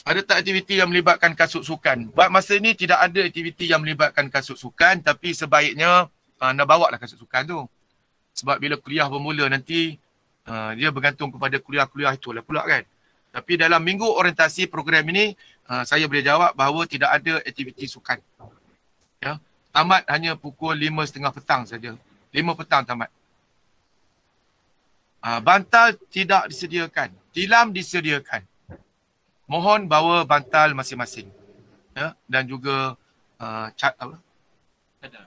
Ada tak aktiviti yang melibatkan kasut sukan? Buat masa ni tidak ada aktiviti yang melibatkan kasut sukan, tapi sebaiknya anda bawa lah kasut sukan tu. Sebab bila kuliah bermula nanti, dia bergantung kepada kuliah-kuliah itulah pula kan. Tapi dalam minggu orientasi program ini, saya boleh jawab bahawa tidak ada aktiviti sukan. Ya. Tamat hanya pukul 5.30 petang saja. 5 petang tamat. Bantal tidak disediakan. Tilam disediakan. Mohon bawa bantal masing-masing. Ya. Dan juga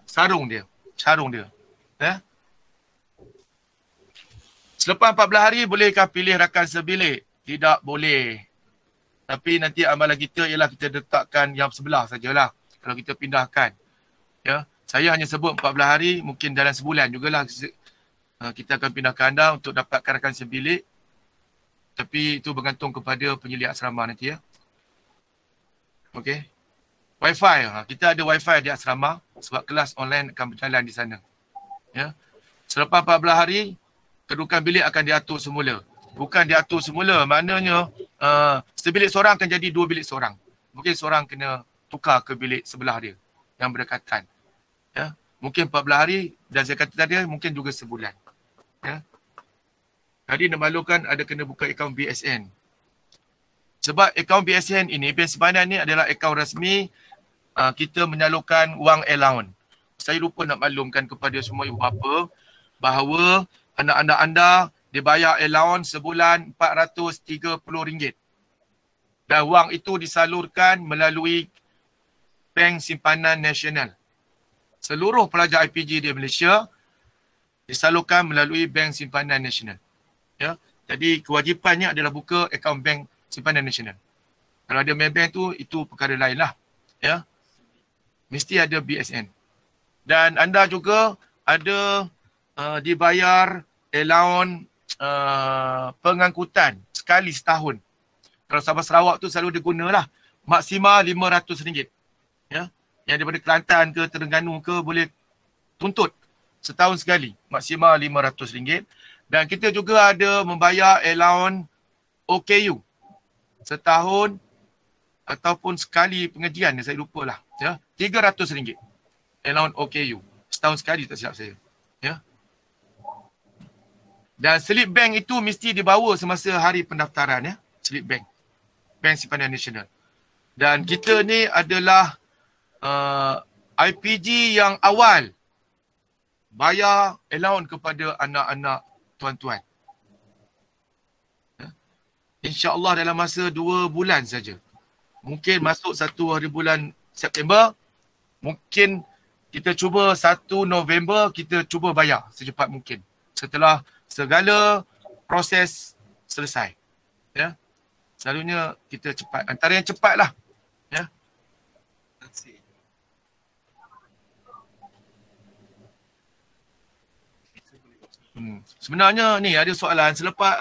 sarung dia. Ya. Selepas 14 hari bolehkah pilih rakan sebilik? Tidak boleh. Tapi nanti amalan kita ialah kita letakkan yang sebelah sajalah. Kalau kita pindahkan. Ya. Saya hanya sebut 14 hari, mungkin dalam sebulan jugalah kita akan pindahkan anda untuk dapatkan rakan sebilik. Tapi itu bergantung kepada penyelia asrama nanti ya. Okey. Wi-Fi. Kita ada Wi-Fi di asrama sebab kelas online akan berjalan di sana. Ya. Selepas 14 hari, kedudukan bilik akan diatur semula. Bukan diatur semula, maknanya sebilik seorang akan jadi 2 bilik seorang. Mungkin seorang kena tukar ke bilik sebelah dia yang berdekatan. Ya. Mungkin 14 hari dan saya kata tadi mungkin juga sebulan. Ya. Tadi nak maklumkan ada kena buka akaun BSN. Sebab akaun BSN ini, Bank Simpanan ni adalah akaun rasmi kita menyalurkan wang allowance. Saya lupa nak maklumkan kepada semua ibu bapa bahawa anak-anak anda dibayar allowance sebulan RM430. Dan wang itu disalurkan melalui Bank Simpanan Nasional. Seluruh pelajar IPG di Malaysia disalurkan melalui Bank Simpanan Nasional. Ya, jadi kewajipannya adalah buka akaun Bank Simpanan Nasional. Kalau ada bank tu, itu perkara lain lah. Ya, mesti ada BSN. Dan anda juga ada dibayar allowance pengangkutan sekali setahun. Kalau Sabah Sarawak tu selalu digunalah maksimal RM500. Ya, yang daripada Kelantan ke Terengganu ke boleh tuntut setahun sekali maksimal RM500. Dan kita juga ada membayar allowance OKU setahun ataupun sekali pengajian, saya lupalah. Ya, RM300. Allowance OKU setahun sekali, tak silap saya. Ya. Dan slip bank itu mesti dibawa semasa hari pendaftaran ya, slip bank. Bank Simpanan Nasional. Dan kita ni adalah IPG yang awal bayar allowance kepada anak-anak tuan-tuan. Ya. InsyaAllah dalam masa 2 bulan saja. Mungkin masuk 1 hari bulan September, mungkin kita cuba 1 November, kita cuba bayar secepat mungkin. Setelah segala proses selesai. Ya. Selalunya kita cepat. Antara yang cepat lah. Ya. Sebenarnya ni ada soalan selepas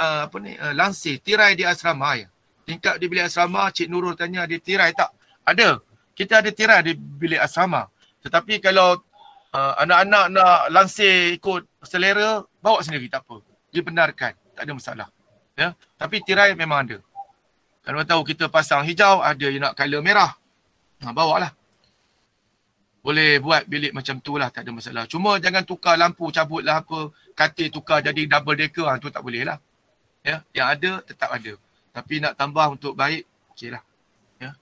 lansir tirai di asrama ya. Tingkap di bilik asrama, Cik Nurul tanya ada tirai tak? Ada. Kita ada tirai di bilik asrama. Tetapi kalau anak-anak nak lansir ikut selera, bawa sendiri tak apa. Dibenarkan, tak ada masalah. Ya. Tapi tirai memang ada. Kalau tahu kita pasang hijau, ada yang nak color merah. Bawa lah. Boleh buat bilik macam tu lah, tak ada masalah. Cuma jangan tukar lampu, cabut lah apa, katil tukar jadi double decker, tu tak boleh lah. Ya. Yang ada, tetap ada. Tapi nak tambah untuk baik, okey lah. Ya.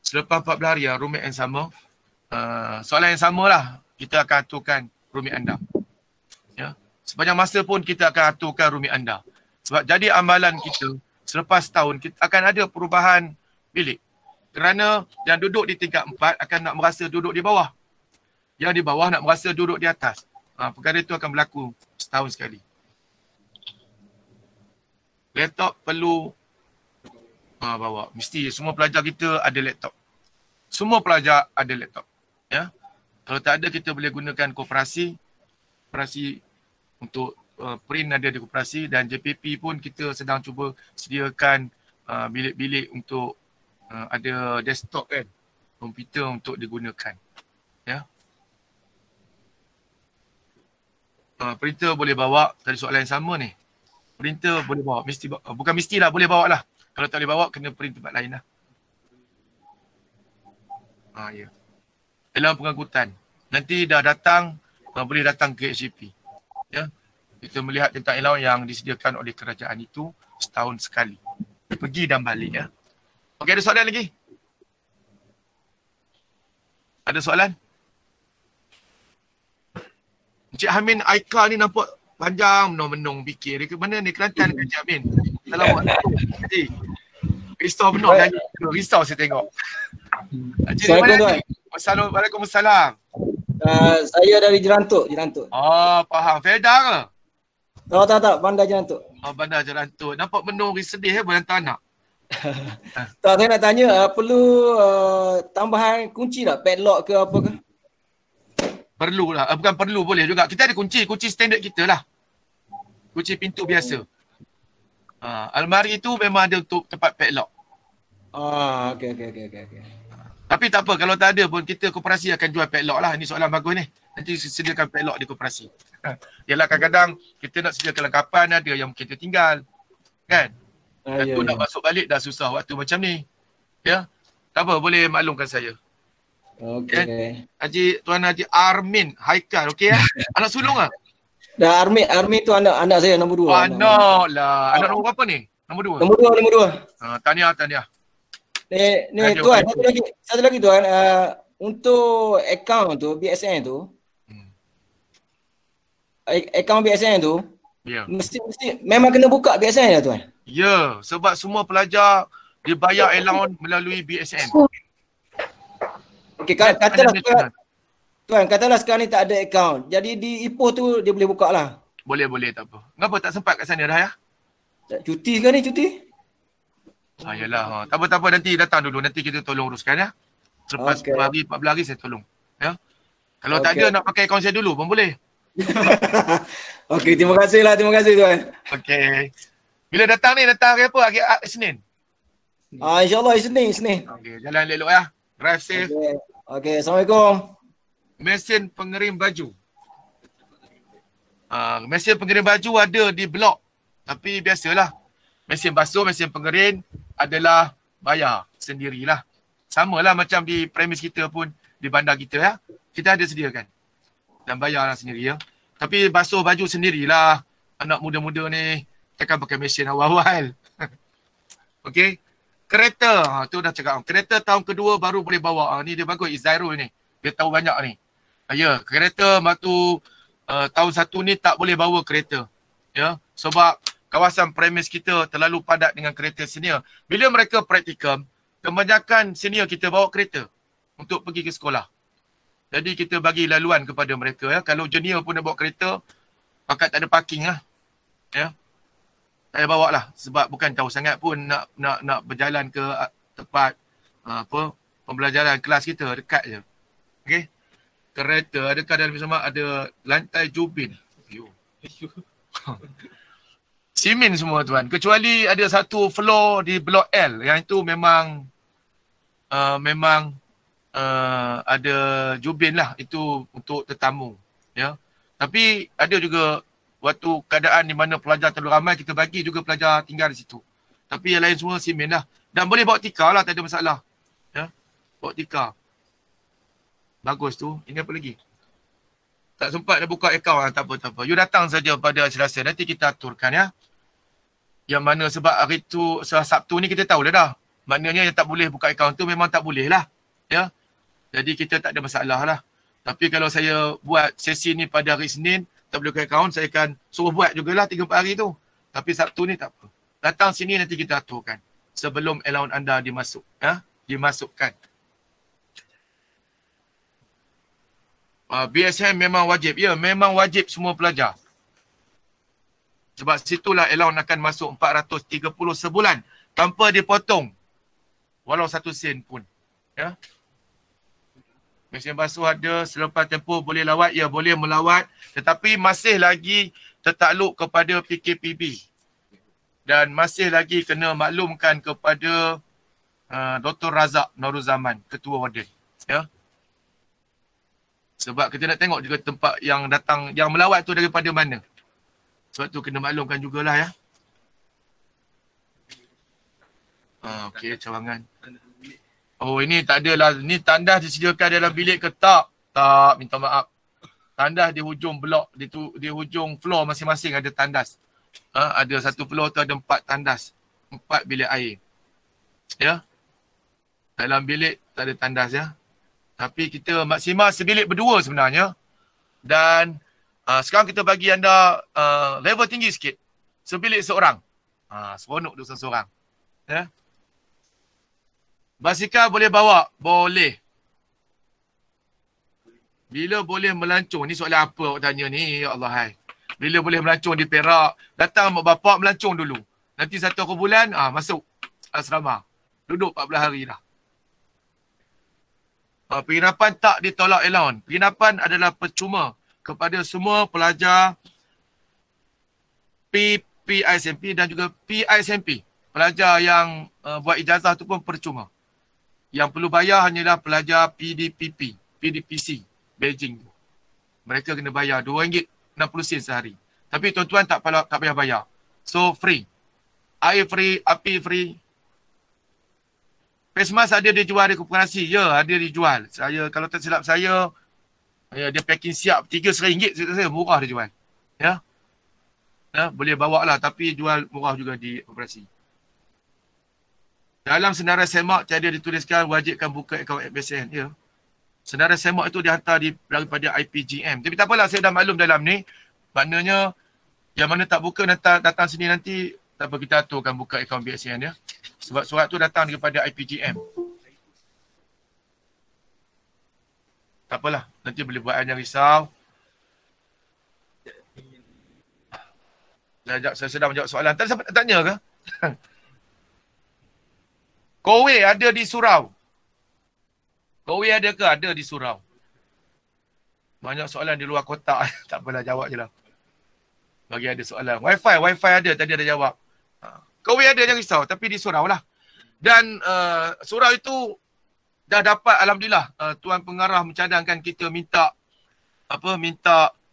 Selepas 14 hari, rumit yang sama. Soalan yang sama lah, kita akan aturkan rumit anda. Ya. Sepanjang masa pun kita akan aturkan rumit anda. Sebab jadi amalan kita, selepas tahun, kita akan ada perubahan bilik. Kerana yang duduk di tingkat 4 akan nak merasa duduk di bawah. Yang di bawah nak merasa duduk di atas. Perkara itu akan berlaku setahun sekali. Laptop perlu bawa. Mesti semua pelajar kita ada laptop. Semua pelajar ada laptop. Ya. Kalau tak ada, kita boleh gunakan koperasi. Koperasi untuk print ada di koperasi. Dan JPP pun kita sedang cuba sediakan bilik-bilik untuk ada desktop kan, komputer untuk digunakan. Ya. Printer boleh bawa, tadi soalan yang sama ni. Printer boleh bawa, bukan mestilah, boleh bawa lah. Kalau tak boleh bawa, kena print tempat lain lah. Ya. Dalam pengangkutan. Nanti dah datang, boleh datang ke HCP. Ya. Kita melihat tentang allowance yang disediakan oleh kerajaan itu setahun sekali. Pergi dan balik ya. Okey, ada soalan lagi? Ada soalan? Encik Amin Aika ni nampak panjang menung-menung fikir. Dia ke mana ni? Kelantan ke Encik Amin? Dalam waktu. Encik. Risau penuh kan? Risau saya tengok. Assalamualaikum tuan. Waalaikumsalam. Saya dari Jerantuk. Oh, faham. Fedah ke? Tak. Bandar Jerantuk. Oh, Bandar Jerantuk. Nampak menung sedih berhantar anak. Tak, saya nak tanya, perlu tambahan kunci tak? Padlock ke apa ke? Perlu lah. Bukan perlu, boleh juga. Kita ada kunci standard kita lah. Kunci pintu biasa. Almari tu memang ada untuk tempat padlock. Okey. Tapi tak apa, kalau tak ada pun kita koperasi akan jual padlock lah. Ini soalan bagus ni. Nanti sediakan padlock di koperasi. Yalah kadang-kadang kita nak sediakan kelengkapan, ada yang mungkin tertinggal. Kan? Dan tu nak masuk balik dah susah waktu macam ni. Ya? Tak apa, boleh maklumkan saya. Okey. Tuan Haji Armin Haikal, okey ya? Anak sulung ah? Dah Armin tu anak saya nombor 2. Anak lah. Anak nombor berapa ni? Nombor 2. Nombor 2. Tahniah. Ni tuan, satu lagi tuan, untuk akaun tu BSN tu. Akaun BSN tu mesti memang kena buka BSN lah tuan. Ya, sebab semua pelajar dibayar allowance melalui BSN. Okey, katalah tuan, katalah sekarang ni tak ada akaun. Jadi di Ipoh tu dia boleh buka lah. Boleh, tak apa. Kenapa tak sempat kat sana dah ya? Cuti ke ni, cuti? Yalah. Tak apa, nanti datang dulu. Nanti kita tolong uruskan ya. Selepas 10 hari, 14 hari saya tolong. Ya. Kalau tak ada nak pakai akaun saya dulu pun boleh. Okey, terima kasih tuan. Okey. Bila datang ni, datang hari apa? Hari Isnin? InsyaAllah Isnin. Okey, jalan elok ya. Drive safe. Okey, Assalamualaikum. Mesin pengerim baju. Mesin pengerim baju ada di blok. Tapi biasalah. Mesin basuh, mesin pengerim adalah bayar sendirilah. Samalah macam di premis kita pun, di bandar kita ya. Kita ada sediakan. Dan bayarlah sendiri ya. Tapi basuh baju sendirilah. Anak muda-muda ni takkan pakai mesin awal-awal. Okey. Kereta, tu dah cakap. Kereta tahun kedua baru boleh bawa. Ni dia bagus, Izairul ni. Dia tahu banyak ni. Ya, kereta waktu tahun 1 ni tak boleh bawa kereta. Ya, sebab kawasan premis kita terlalu padat dengan kereta senior. Bila mereka praktikum, kebanyakan senior kita bawa kereta untuk pergi ke sekolah. Jadi kita bagi laluan kepada mereka ya. Kalau junior pun nak bawa kereta, pakat tak ada parking lah. Ya. Saya bawa lah sebab bukan tahu sangat pun nak berjalan ke tempat pembelajaran kelas kita dekat je. Okey. Kereta adakah dalam sama ada lantai jubin. Simen semua tuan. Kecuali ada satu floor di blok L yang itu memang ada jubin lah, itu untuk tetamu ya. Tapi ada juga waktu keadaan di mana pelajar terlalu ramai, kita bagi juga pelajar tinggal di situ. Tapi yang lain semua simen lah. Dan boleh bawa tikar lah, tak ada masalah. Ya, bawa tikar. Bagus tu. Ini apa lagi? Tak sempat nak buka akaun lah, tak apa. You datang saja pada Selasa, nanti kita aturkan ya. Yang mana sebab hari tu, Sabtu ni kita tahu dah. Maknanya yang tak boleh buka akaun tu memang tak boleh lah. Ya. Jadi kita tak ada masalah lah. Tapi kalau saya buat sesi ni pada hari Senin, tak boleh buka akaun, saya akan suruh buat jugalah 3-4 hari tu. Tapi Sabtu ni tak apa. Datang sini nanti kita aturkan. Sebelum allowance anda dimasukkan. BSN memang wajib. Ya, memang wajib semua pelajar. Sebab situlah allowance akan masuk 430 sebulan. Tanpa dipotong. Walau 1 sen pun. Ya. Mesin basuh ada, selepas tempoh boleh lawat. Ya, boleh melawat. Tetapi masih lagi tertakluk kepada PKPB. Dan masih lagi kena maklumkan kepada Dr. Razak Nurul Zaman, Ketua Warden. Ya. Sebab kita nak tengok juga tempat yang datang, yang melawat tu daripada mana. Sebab tu kena maklumkan jugalah ya. Okey, cawangan. Oh, ini tak adalah. Ini tandas disediakan dalam bilik ke tak? Tak, minta maaf. Tandas di hujung blok, di hujung floor masing-masing ada tandas. Ada satu floor tu ada 4 tandas. 4 bilik air. Ya. Dalam bilik tak ada tandas ya. Tapi kita maksimal sebilik berdua sebenarnya. Dan sekarang kita bagi anda level tinggi sikit. Sebilik seorang. Seronok tu seorang. Ya. Basikal boleh bawa? Boleh. Bila boleh melancong? Ni soalan apa awak tanya ni? Ya Allah hai. Bila boleh melancong di Perak? Datang mak bapak melancong dulu. Nanti 1 bulan masuk asrama. Duduk 14 hari dah. Penginapan tak ditolak allowance. Penginapan adalah percuma kepada semua pelajar PISMP dan juga PISMP. Pelajar yang buat ijazah tu pun percuma. Yang perlu bayar hanyalah pelajar PDPC, Beijing tu. Mereka kena bayar RM2.60 sehari. Tapi tuan-tuan tak payah bayar. So free. Air free, api free. Face mask ada dijual di koperasi. Ya, ada dijual. Saya, kalau tak silap saya, dia packing siap RM3 saya murah dia jual. Ya. Boleh bawa lah tapi jual murah juga di koperasi. Dalam senarai semak tiada dituliskan wajibkan buka akaun FBSN. Ya. Senarai semak itu dihantar daripada IPGM. Tapi tak apalah, saya dah maklum dalam ni. Maknanya yang mana tak buka datang sini nanti, tak apa, kita aturkan buka akaun BSN ya. Sebab surat tu datang daripada IPGM. Tak apalah, nanti boleh buat yang risau. Saya sedang menjawab soalan. Tadi siapa nak tanya ke? Kowe ada di surau? Kowe ada ke? Ada di surau. Banyak soalan di luar kotak. Tak apalah, jawab je lah. Bagi ada soalan. Wi-Fi ada, tadi ada jawab. Kowe ada, jangan risau. Tapi di surau lah. Dan surau itu dah dapat, alhamdulillah, Tuan Pengarah mencadangkan kita minta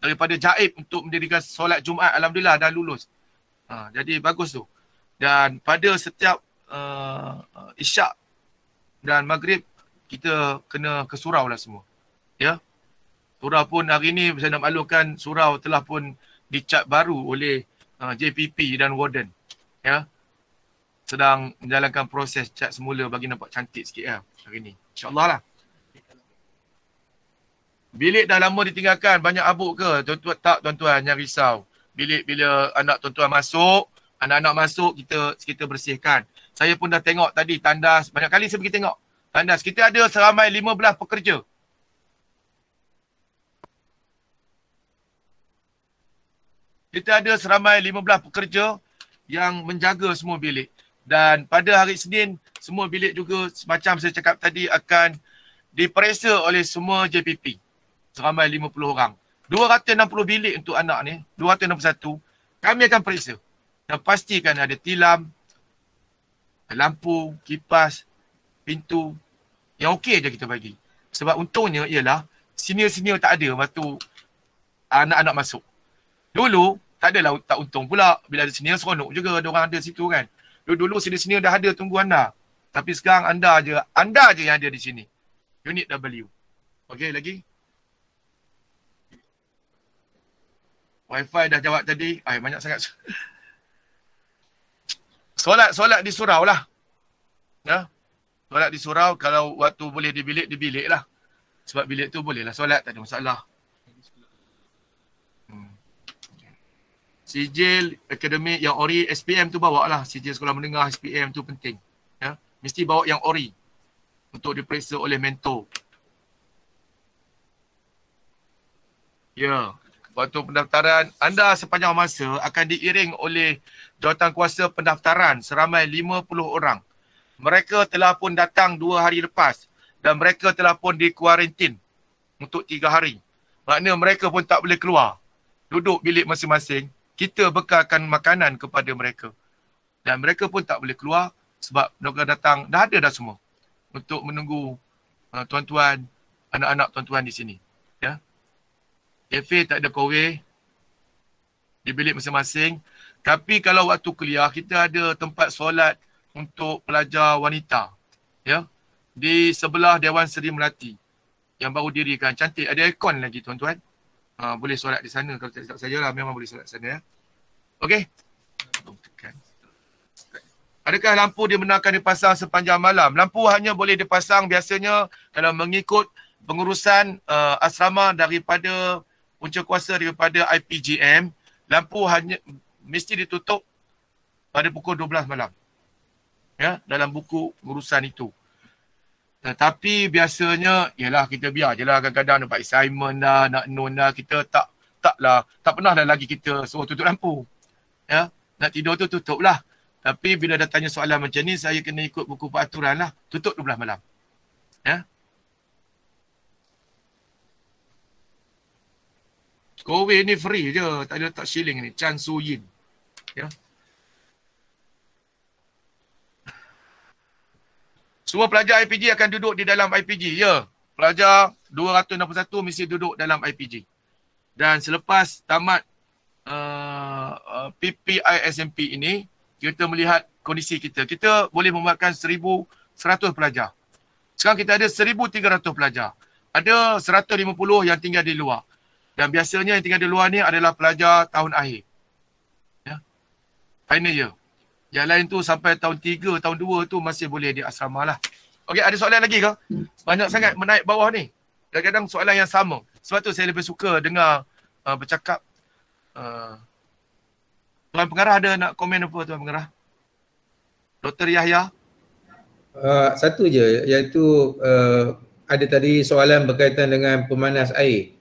daripada Jaib untuk mendirikan solat Jumaat. Alhamdulillah dah lulus. Jadi bagus tu. Dan pada setiap Isyak dan Maghrib kita kena ke surau lah semua. Ya. Surau pun hari ni saya nak maklumkan, surau telah pun dicat baru oleh JPP dan Warden. Ya. Sedang menjalankan proses cat semula bagi nampak cantik sikit lah hari ni. InsyaAllah lah. Bilik dah lama ditinggalkan, banyak abuk ke? Tuan-tuan tak, tuan-tuan, jangan risau. Bilik bila anak tuan-tuan masuk, anak-anak masuk, kita bersihkan. Saya pun dah tengok tadi tandas, banyak kali saya pergi tengok. Tandas, kita ada seramai 15 pekerja. Kita ada seramai 15 pekerja yang menjaga semua bilik. Dan pada hari Senin, semua bilik juga semacam saya cakap tadi akan diperiksa oleh semua JPP. Seramai 50 orang. 260 bilik untuk anak ni, 261, kami akan periksa. Dan pastikan ada tilam, lampu, kipas, pintu. Yang okey je kita bagi. Sebab untungnya ialah senior-senior tak ada waktu anak-anak masuk. Dulu, tak adalah tak untung pula. Bila ada senior, seronok juga ada orang ada situ kan. Dulu senior-senior dah ada tunggu anda. Tapi sekarang anda je yang ada di sini. Unit W. Okey lagi? Wi-Fi dah jawab tadi. Banyak sangat. Solat di surau lah. Ya? Solat di surau, kalau waktu boleh di bilik lah. Sebab bilik tu boleh lah solat, tak ada masalah. Sijil akademik yang ori, SPM tu bawa lah. Sijil sekolah menengah, SPM tu penting. Ya? Mesti bawa yang ori. Untuk diperiksa oleh mentor. Ya. Waktu pendaftaran, anda sepanjang masa akan diiring oleh jawatankuasa pendaftaran seramai 50 orang. Mereka telah pun datang 2 hari lepas dan mereka telah pun dikuarantin untuk 3 hari. Maknanya mereka pun tak boleh keluar. Duduk bilik masing-masing, kita bekalkan makanan kepada mereka. Dan mereka pun tak boleh keluar sebab mereka datang, dah ada dah semua. Untuk menunggu tuan-tuan, anak-anak tuan-tuan di sini. Ya. Kafe tak ada kowe di bilik masing-masing. Tapi kalau waktu kuliah, kita ada tempat solat untuk pelajar wanita. Ya, di sebelah Dewan Seri Melati yang baru dirikan. Cantik, ada aircon lagi tuan-tuan. Boleh solat di sana. Kalau tak sajalah, memang boleh solat di sana. Ya. Okey. Adakah lampu dibenarkan dipasang sepanjang malam? Lampu hanya boleh dipasang biasanya kalau mengikut pengurusan asrama daripada punca kuasa daripada IPGM, lampu hanya mesti ditutup pada pukul 12 malam. Ya, dalam buku pengurusan itu. Tetapi biasanya, ialah kita biar je lah kadang-kadang dapat assignment dah, nak non dah, kita tak pernah dah lagi kita suruh tutup lampu. Ya, nak tidur tu tutup lah. Tapi bila dah tanya soalan macam ni, saya kena ikut buku peraturan lah. Tutup 12 malam. Ya. Kowe ni free je, tak ada tak shilling ni. Chan Su Yin. Ya. Semua pelajar IPG akan duduk di dalam IPG. Ya, pelajar 261 mesti duduk dalam IPG. Dan selepas tamat PPISMP ini, kita melihat kondisi kita. Kita boleh memuatkan 1,100 pelajar. Sekarang kita ada 1,300 pelajar. Ada 150 yang tinggal di luar. Dan biasanya yang tinggal di luar ni adalah pelajar tahun akhir. Ya. Final year. Yang lain tu sampai tahun 3, tahun 2 tu masih boleh di asrama lah. Okey, ada soalan lagi ke? Banyak sangat menaik bawah ni. Kadang-kadang soalan yang sama. Sebab tu saya lebih suka dengar bercakap. Tuan Pengarah ada nak komen apa, Tuan Pengarah? Dr. Yahya? Satu je, iaitu ada tadi soalan berkaitan dengan pemanas air.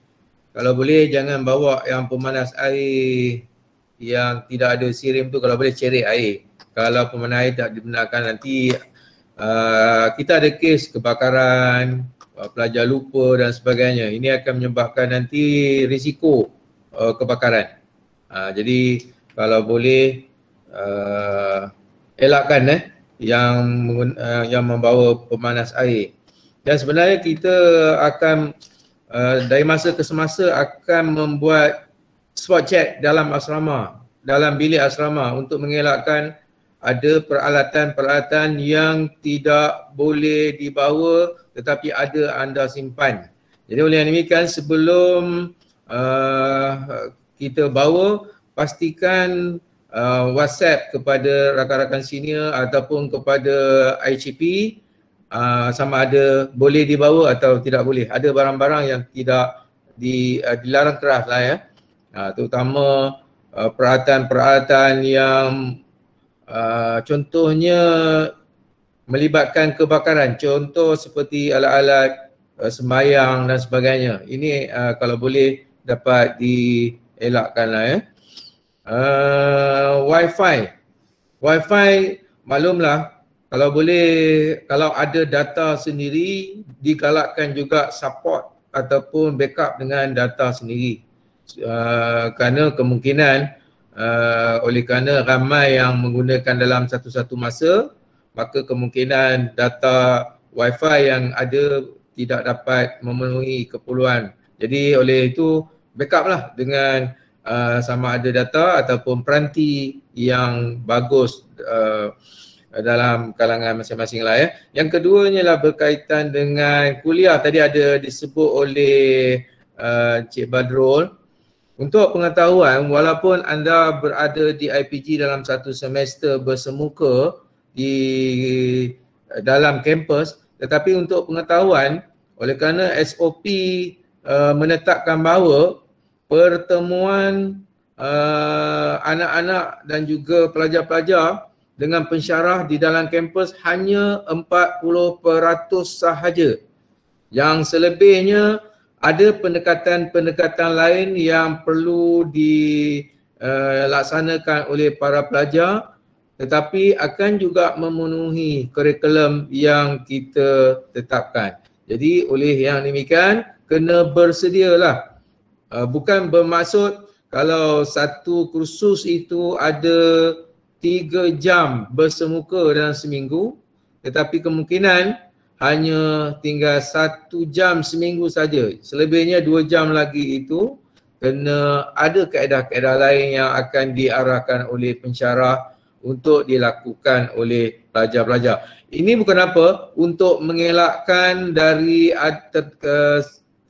Kalau boleh jangan bawa yang pemanas air yang tidak ada sirim tu, kalau boleh cerik air. Kalau pemanas air tak dibenarkan, nanti kita ada kes kebakaran, pelajar lupa dan sebagainya. Ini akan menyebabkan nanti risiko kebakaran. Jadi kalau boleh elakkan yang membawa pemanas air. Dan sebenarnya kita akan dari masa ke semasa akan membuat spot check dalam asrama, dalam bilik asrama, untuk mengelakkan ada peralatan-peralatan yang tidak boleh dibawa tetapi ada anda simpan. Jadi oleh yang demikian, sebelum kita bawa, pastikan WhatsApp kepada rakan-rakan senior ataupun kepada ICP sama ada boleh dibawa atau tidak boleh. Ada barang-barang yang tidak dilarang keras lah ya. Terutama peralatan-peralatan yang contohnya melibatkan kebakaran. Contoh seperti alat-alat sembahyang dan sebagainya. Ini kalau boleh dapat dielakkan lah ya. Wi-Fi maklumlah, kalau boleh, kalau ada data sendiri, digalakkan juga support ataupun backup dengan data sendiri. Kerana kemungkinan oleh kerana ramai yang menggunakan dalam satu-satu masa, maka kemungkinan data Wi-Fi yang ada tidak dapat memenuhi keperluan. Jadi oleh itu backup lah dengan sama ada data ataupun peranti yang bagus dalam kalangan masing-masing lah ya. Yang keduanya lah berkaitan dengan kuliah. Tadi ada disebut oleh Cik Badrul. Untuk pengetahuan, walaupun anda berada di IPG dalam satu semester bersemuka di dalam kampus, tetapi untuk pengetahuan, oleh kerana SOP menetapkan bahawa pertemuan anak-anak dan juga pelajar-pelajar dengan pensyarah di dalam kampus hanya 40% sahaja. Yang selebihnya ada pendekatan-pendekatan lain yang perlu dilaksanakan oleh para pelajar, tetapi akan juga memenuhi kurikulum yang kita tetapkan. Jadi oleh yang demikian, kena bersedialah. Bukan bermaksud kalau satu kursus itu ada 3 jam bersemuka dalam seminggu, tetapi kemungkinan hanya tinggal 1 jam seminggu saja. Selebihnya 2 jam lagi itu kena ada kaedah-kaedah lain yang akan diarahkan oleh pensyarah untuk dilakukan oleh pelajar-pelajar. Ini bukan apa, untuk mengelakkan dari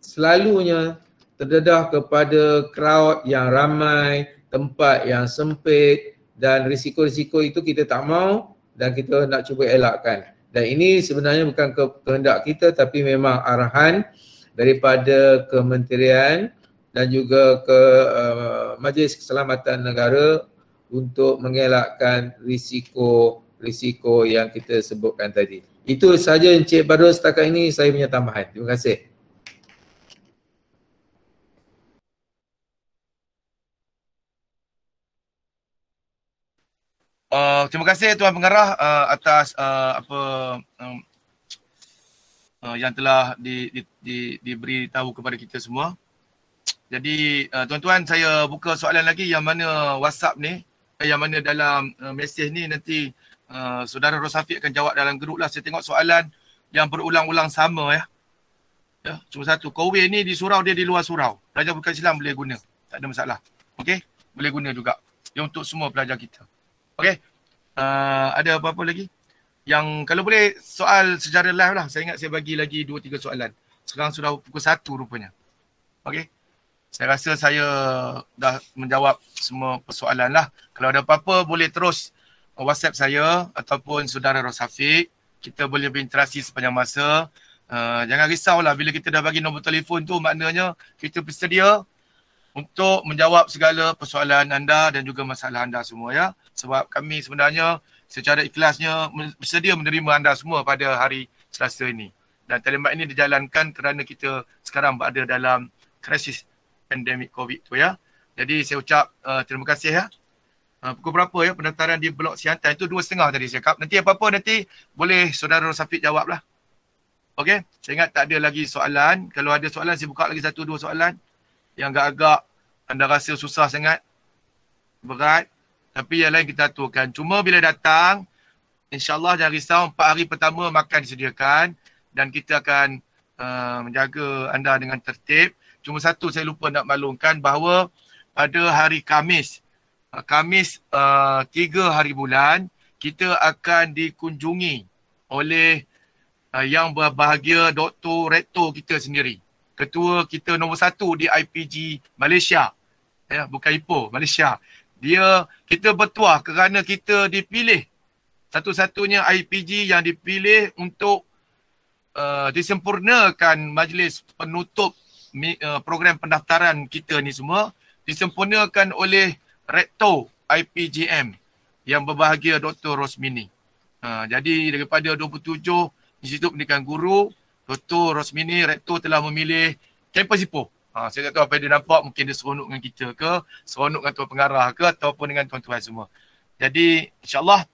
selalunya terdedah kepada crowd yang ramai, tempat yang sempit, dan risiko-risiko itu kita tak mau dan kita nak cuba elakkan. Dan ini sebenarnya bukan kehendak kita, tapi memang arahan daripada kementerian dan juga ke Majlis Keselamatan Negara untuk mengelakkan risiko yang kita sebutkan tadi. Itu sahaja Encik Badrul setakat ini saya punya tambahan. Terima kasih. Terima kasih Tuan Pengarah atas yang telah diberi tahu kepada kita semua. Jadi tuan-tuan, saya buka soalan lagi yang mana WhatsApp ni, yang mana dalam mesej ni nanti Saudara Rosafiq akan jawab dalam grup lah. Saya tengok soalan yang berulang-ulang sama ya. Cuma satu, Kowe ni di surau, dia di luar surau. Pelajar bukan Islam boleh guna, tak ada masalah. Okey, boleh guna juga. Dia untuk semua pelajar kita. Okey, ada apa-apa lagi? Yang kalau boleh soal secara live lah. Saya ingat saya bagi lagi 2-3 soalan. Sekarang sudah pukul 1 rupanya. Okey. Saya rasa saya dah menjawab semua persoalan lah. Kalau ada apa-apa boleh terus WhatsApp saya ataupun Saudara Rosafiq. Kita boleh berinteraksi sepanjang masa. Jangan risaulah bila kita dah bagi nombor telefon tu, maknanya kita bersedia untuk menjawab segala persoalan anda dan juga masalah anda semua ya. Sebab kami sebenarnya secara ikhlasnya bersedia menerima anda semua pada hari Selasa ini. Dan talimat ini dijalankan kerana kita sekarang berada dalam krisis pandemik COVID tu ya. Jadi saya ucap terima kasih ya. Pukul berapa ya pendaftaran di Blok Siantan? Itu 2.30 tadi saya cakap. Nanti apa-apa nanti boleh Saudara Rosafiq jawab lah. Okey, saya ingat tak ada lagi soalan. Kalau ada soalan saya buka lagi 1-2 soalan yang agak-agak anda rasa susah sangat, berat. Tapi yang lain kita aturkan. Cuma bila datang, insyaAllah jangan risau, 4 hari pertama makan disediakan dan kita akan menjaga anda dengan tertib. Cuma satu saya lupa nak maklumkan bahawa pada hari Khamis 3 hari bulan, kita akan dikunjungi oleh yang berbahagia Dr. Rektor kita sendiri. Ketua kita nombor 1 di IPG Malaysia. Ya, bukan Ipoh, Malaysia. Kita bertuah kerana kita dipilih. Satu-satunya IPG yang dipilih untuk disempurnakan majlis penutup program pendaftaran kita ni semua. Disempurnakan oleh Rektor IPGM yang berbahagia Dr. Rosmini. Jadi daripada 27 Institut Pendidikan Guru, Dr. Rosmini, Rektor telah memilih kampus Ipoh. Saya tak tahu apa yang dia nampak, mungkin dia seronok dengan kita ke, seronok dengan Tuan Pengarah ke, ataupun dengan tuan-tuan semua. Jadi insyaAllah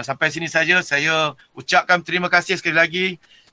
sampai sini saja saya ucapkan terima kasih sekali lagi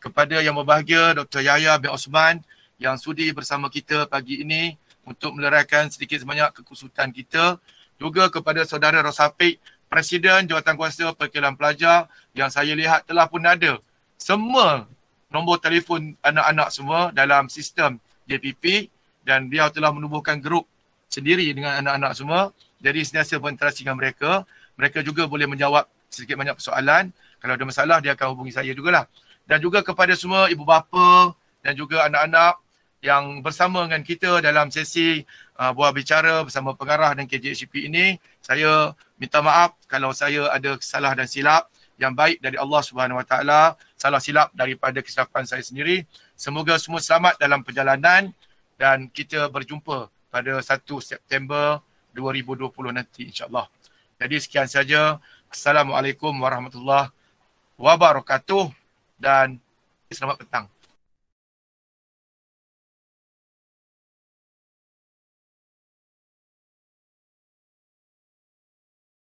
kepada yang berbahagia Dr. Yahya bin Osman yang sudi bersama kita pagi ini untuk meleraikan sedikit sebanyak kekusutan kita. Juga kepada Saudara Rosafiq, Presiden Jawatankuasa Perwakilan Pelajar yang saya lihat telah pun ada semua nombor telefon anak-anak semua dalam sistem JPP dan dia telah menubuhkan grup sendiri dengan anak-anak semua. Jadi sentiasa berinteraksi dengan mereka. Mereka juga boleh menjawab sedikit banyak persoalan. Kalau ada masalah dia akan hubungi saya jugalah. Dan juga kepada semua ibu bapa dan juga anak-anak yang bersama dengan kita dalam sesi buah bicara bersama pengarah dan KJHP ini. Saya minta maaf kalau saya ada salah dan silap. Yang baik dari Allah Subhanahu Wa Taala, salah silap daripada kesilapan saya sendiri. Semoga semua selamat dalam perjalanan dan kita berjumpa pada 1 September 2020 nanti insya-Allah. Jadi sekian saja. Assalamualaikum warahmatullahi wabarakatuh dan selamat petang.